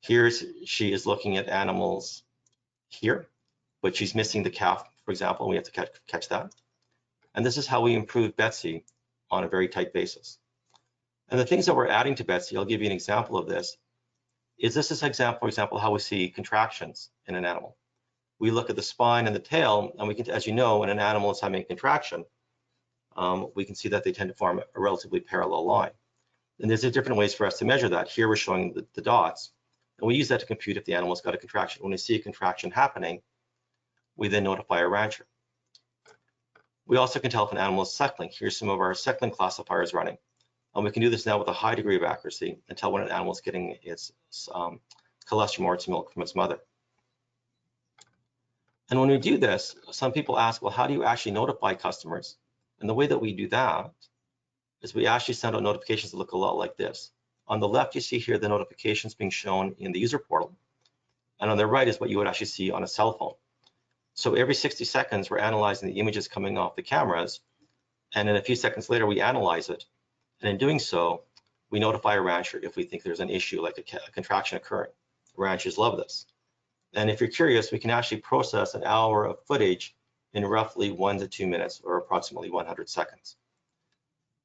Here she is looking at animals here, but she's missing the calf, for example, and we have to catch that. And this is how we improve BETSY on a very tight basis. And the things that we're adding to BETSY, I'll give you an example of this, is this is example, for example, how we see contractions in an animal. We look at the spine and the tail, and we can, as you know, when an animal is having a contraction, we can see that they tend to form a relatively parallel line. And there's different ways for us to measure that. Here we're showing the dots, and we use that to compute if the animal's got a contraction. When we see a contraction happening, we then notify our rancher. We also can tell if an animal is suckling. Here's some of our suckling classifiers running. And we can do this now with a high degree of accuracy and tell when an animal is getting its colostrum or its milk from its mother. And when we do this, some people ask, well, how do you actually notify customers? And the way that we do that is we actually send out notifications that look a lot like this. On the left, you see here the notifications being shown in the user portal. And on the right is what you would actually see on a cell phone. So every 60 seconds, we're analyzing the images coming off the cameras. And then a few seconds later, we analyze it. And in doing so, we notify a rancher if we think there's an issue like a contraction occurring. Ranchers love this. And if you're curious, we can actually process an hour of footage in roughly 1 to 2 minutes, or approximately 100 seconds.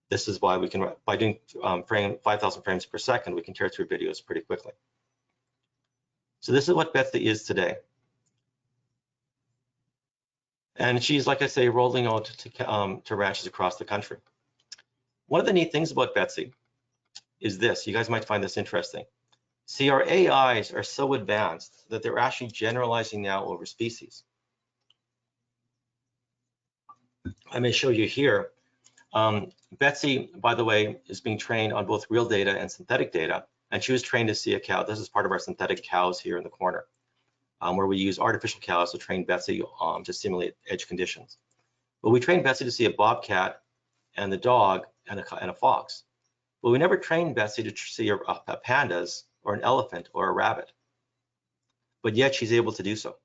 This is why we can, by doing 5,000 frames per second, we can tear through videos pretty quickly. So this is what BETSY is today. And she's, like I say, rolling out to ranches across the country. One of the neat things about BETSY is this. You guys might find this interesting. See, our AIs are so advanced that they're actually generalizing now over species. I may show you here. BETSY, by the way, is being trained on both real data and synthetic data, and she was trained to see a cow. This is part of our synthetic cows here in the corner, where we use artificial cows to train BETSY to simulate edge conditions. But we trained BETSY to see a bobcat and the dog and a fox. But we never trained BETSY to see a pandas or an elephant or a rabbit. But yet she's able to do so.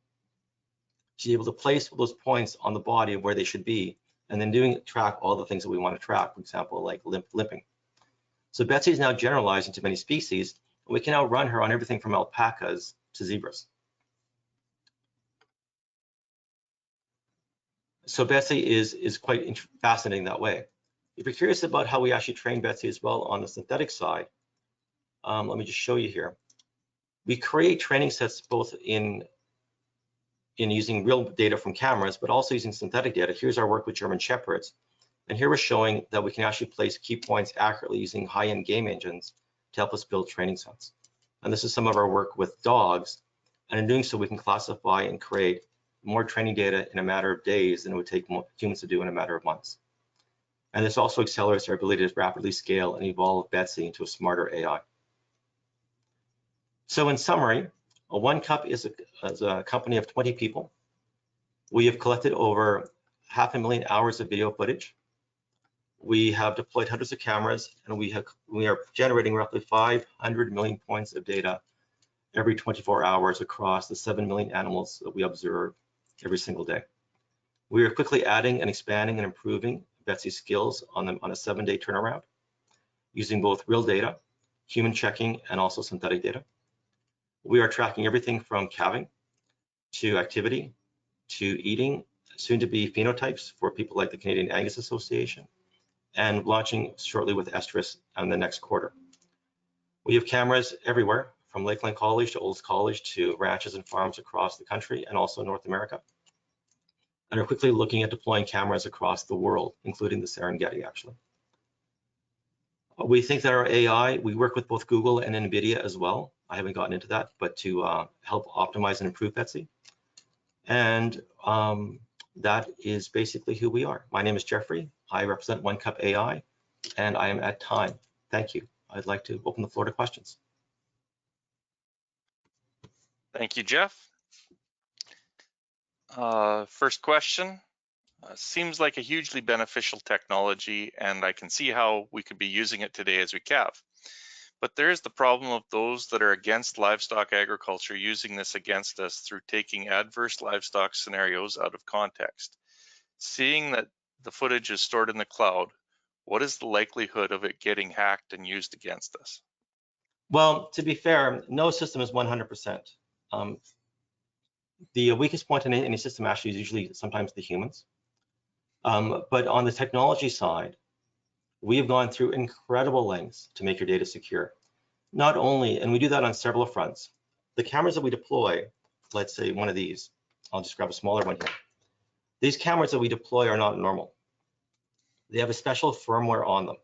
She's able to place those points on the body of where they should be, and then track all the things that we want to track, for example, like limping. So BETSY is now generalizing to many species, and we can now run her on everything from alpacas to zebras. So BETSY is quite fascinating that way. If you're curious about how we actually train BETSY as well on the synthetic side, let me just show you here. We create training sets both in in using real data from cameras, but also using synthetic data. Here's our work with German Shepherds. And here we're showing that we can actually place key points accurately using high-end game engines to help us build training sets. And this is some of our work with dogs. And in doing so, we can classify and create more training data in a matter of days than it would take humans to do in a matter of months. And this also accelerates our ability to rapidly scale and evolve BETSY into a smarter AI. So in summary, OneCup is a company of 20 people. We have collected over 500,000 hours of video footage. We have deployed hundreds of cameras, and we are generating roughly 500 million points of data every 24 hours across the 7 million animals that we observe every single day. We are quickly adding and expanding and improving BETSY skills on a 7-day turnaround, using both real data, human checking, and also synthetic data. We are tracking everything from calving to activity to eating, soon to be phenotypes for people like the Canadian Angus Association, and launching shortly with estrus in the next quarter. We have cameras everywhere, from Lakeland College to Olds College to ranches and farms across the country and also North America, and are quickly looking at deploying cameras across the world, including the Serengeti, actually. We think that our AI, we work with both Google and NVIDIA as well. I haven't gotten into that, but to help optimize and improve BETSY. And that is basically who we are. My name is Jeffrey. I represent OneCup AI, and I am at time. Thank you. I'd like to open the floor to questions. Thank you, Jeff. First question. Seems like a hugely beneficial technology, and I can see how we could be using it today as we calve. But there is the problem of those that are against livestock agriculture using this against us through taking adverse livestock scenarios out of context. Seeing that the footage is stored in the cloud, what is the likelihood of it getting hacked and used against us? Well, to be fair, no system is 100%. The weakest point in any system actually is usually sometimes the humans. But on the technology side, we have gone through incredible lengths to make your data secure. Not only, and we do that on several fronts, the cameras that we deploy, let's say one of these, I'll just grab a smaller one here. These cameras that we deploy are not normal. They have a special firmware on them.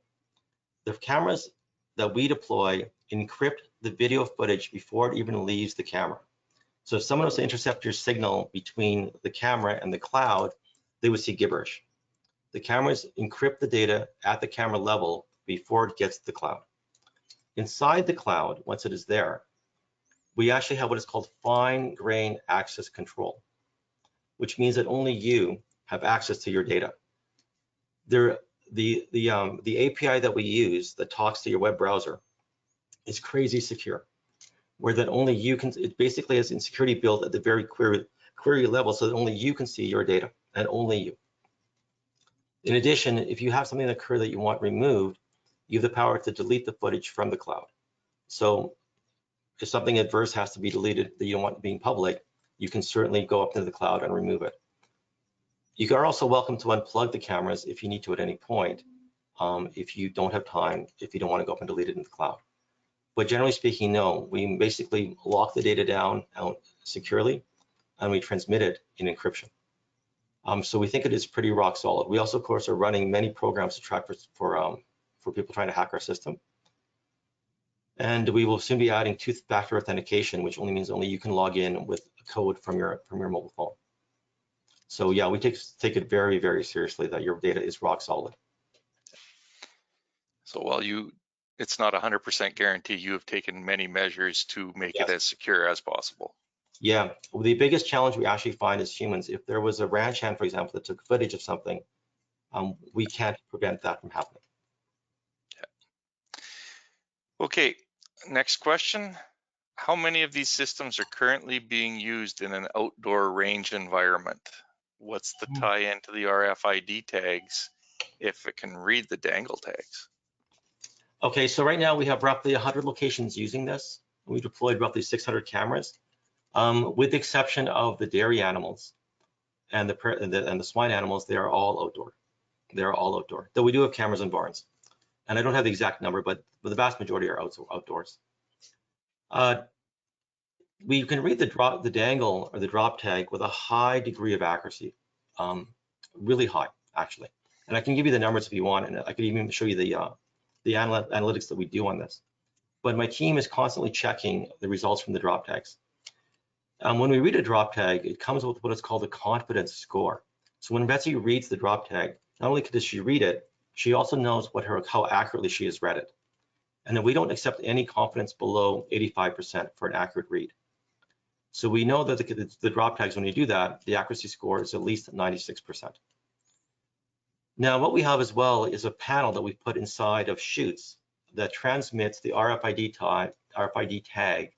The cameras that we deploy encrypt the video footage before it even leaves the camera. So if someone was to intercept your signal between the camera and the cloud, they would see gibberish. The cameras encrypt the data at the camera level before it gets to the cloud. Inside the cloud, once it is there, we actually have what is called fine-grained access control, which means that only you have access to your data. The API that we use that talks to your web browser is crazy secure, where that only you can, it basically has insecurity built at the very query level so that only you can see your data and only you. In addition, if you have something occur that you want removed, you have the power to delete the footage from the cloud. So if something adverse has to be deleted that you don't want being public, you can certainly go up to the cloud and remove it. You are also welcome to unplug the cameras if you need to at any point, if you don't have time, if you don't want to go up and delete it in the cloud. But generally speaking, no, we basically lock the data down out securely and we transmit it in encryption. So we think it is pretty rock solid. We also, of course, are running many programs to track for people trying to hack our system. And we will soon be adding two-factor authentication, which only means only you can log in with a code from your mobile phone. So yeah, we take it very, very seriously that your data is rock solid. So while it's not 100% guarantee, you have taken many measures to make it as secure as possible. Yeah, well, the biggest challenge we actually find as humans, if there was a ranch hand, for example, that took footage of something, we can't prevent that from happening. Yeah. Okay, next question. How many of these systems are currently being used in an outdoor range environment? What's the tie-in to the RFID tags if it can read the dangle tags? Okay, so right now we have roughly 100 locations using this. We deployed roughly 600 cameras. With the exception of the dairy animals and the swine animals, they are all outdoor. They are all outdoor. Though we do have cameras in barns, and I don't have the exact number, but the vast majority are outdoors. We can read the dangle or the drop tag with a high degree of accuracy, really high actually. And I can give you the numbers if you want, and I could even show you the analytics that we do on this. But my team is constantly checking the results from the drop tags. When we read a drop tag, it comes with what is called a confidence score. So when Betsy reads the drop tag, not only does she read it, she also knows how accurately she has read it. And then we don't accept any confidence below 85% for an accurate read. So we know that the drop tags, when you do that, the accuracy score is at least 96%. Now, what we have as well is a panel that we put inside of chutes that transmits the RFID tag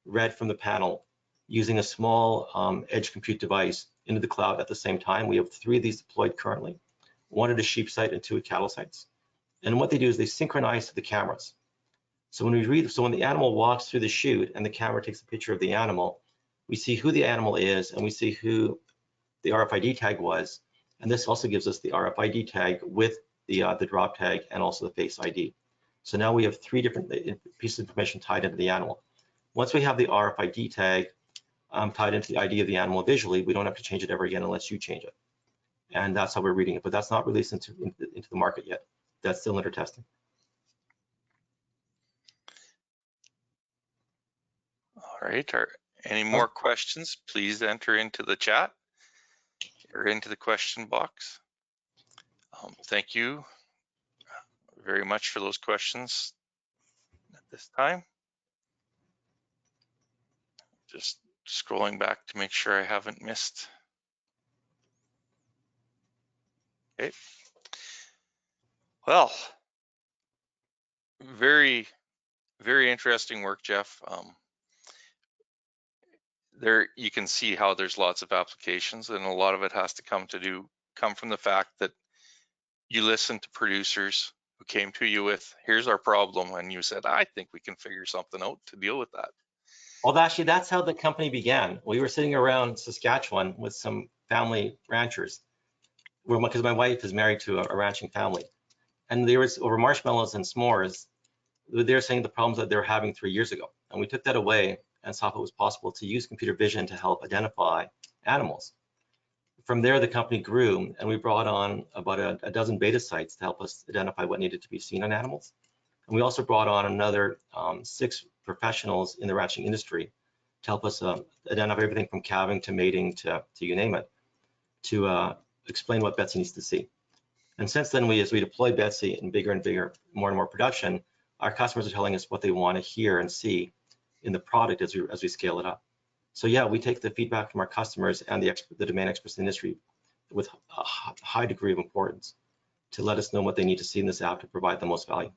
read from the panel using a small edge compute device into the cloud at the same time. We have 3 of these deployed currently, 1 at a sheep site and 2 at cattle sites. And what they do is they synchronize to the cameras. So when the animal walks through the chute and the camera takes a picture of the animal, we see who the animal is and we see who the RFID tag was. And this also gives us the RFID tag with the drop tag and also the face ID. So now we have 3 different pieces of information tied into the animal. Once we have the RFID tag tied into the ID of the animal visually, we don't have to change it ever again unless you change it. And that's how we're reading it, but that's not released into the market yet. That's still under testing. All right, any more questions? Please enter into the chat or into the question box. Thank you very much for those questions at this time. Just scrolling back to make sure I haven't missed. Okay. Well, very, very interesting work, Jeff. There you can see how there's lots of applications, and a lot of it has to come from the fact that you listen to producers who came to you with, here's our problem, and you said, I think we can figure something out to deal with that. Well, actually, that's how the company began. We were sitting around Saskatchewan with some family ranchers, because my wife is married to a ranching family, and there was over marshmallows and s'mores. They're saying the problems that they were having 3 years ago, and we took that away and saw if it was possible to use computer vision to help identify animals. From there, the company grew, and we brought on about a dozen beta sites to help us identify what needed to be seen on animals. And we also brought on another 6 professionals in the ranching industry to help us identify everything from calving to mating to you name it, to explain what BETSY needs to see. And since then, as we deploy BETSY in bigger and bigger, more and more production, our customers are telling us what they want to hear and see in the product as we scale it up. So yeah, we take the feedback from our customers and the domain experts in the industry with a high degree of importance to let us know what they need to see in this app to provide the most value.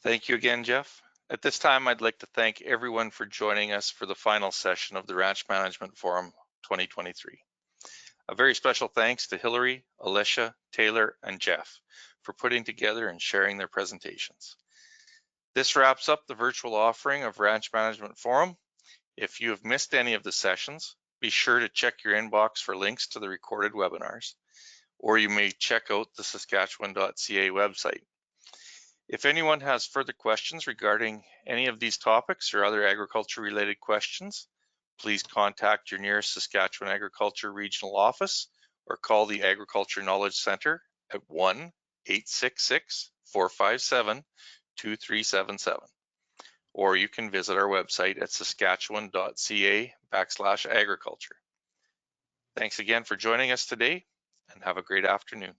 Thank you again, Jeff. At this time, I'd like to thank everyone for joining us for the final session of the Ranch Management Forum 2023. A very special thanks to Hillary, Alicia, Taylor, and Jeff for putting together and sharing their presentations. This wraps up the virtual offering of Ranch Management Forum. If you have missed any of the sessions, be sure to check your inbox for links to the recorded webinars, or you may check out the Saskatchewan.ca website. If anyone has further questions regarding any of these topics or other agriculture related questions, please contact your nearest Saskatchewan Agriculture Regional Office or call the Agriculture Knowledge Center at 1-866-457-2377. Or you can visit our website at saskatchewan.ca/agriculture. Thanks again for joining us today, and have a great afternoon.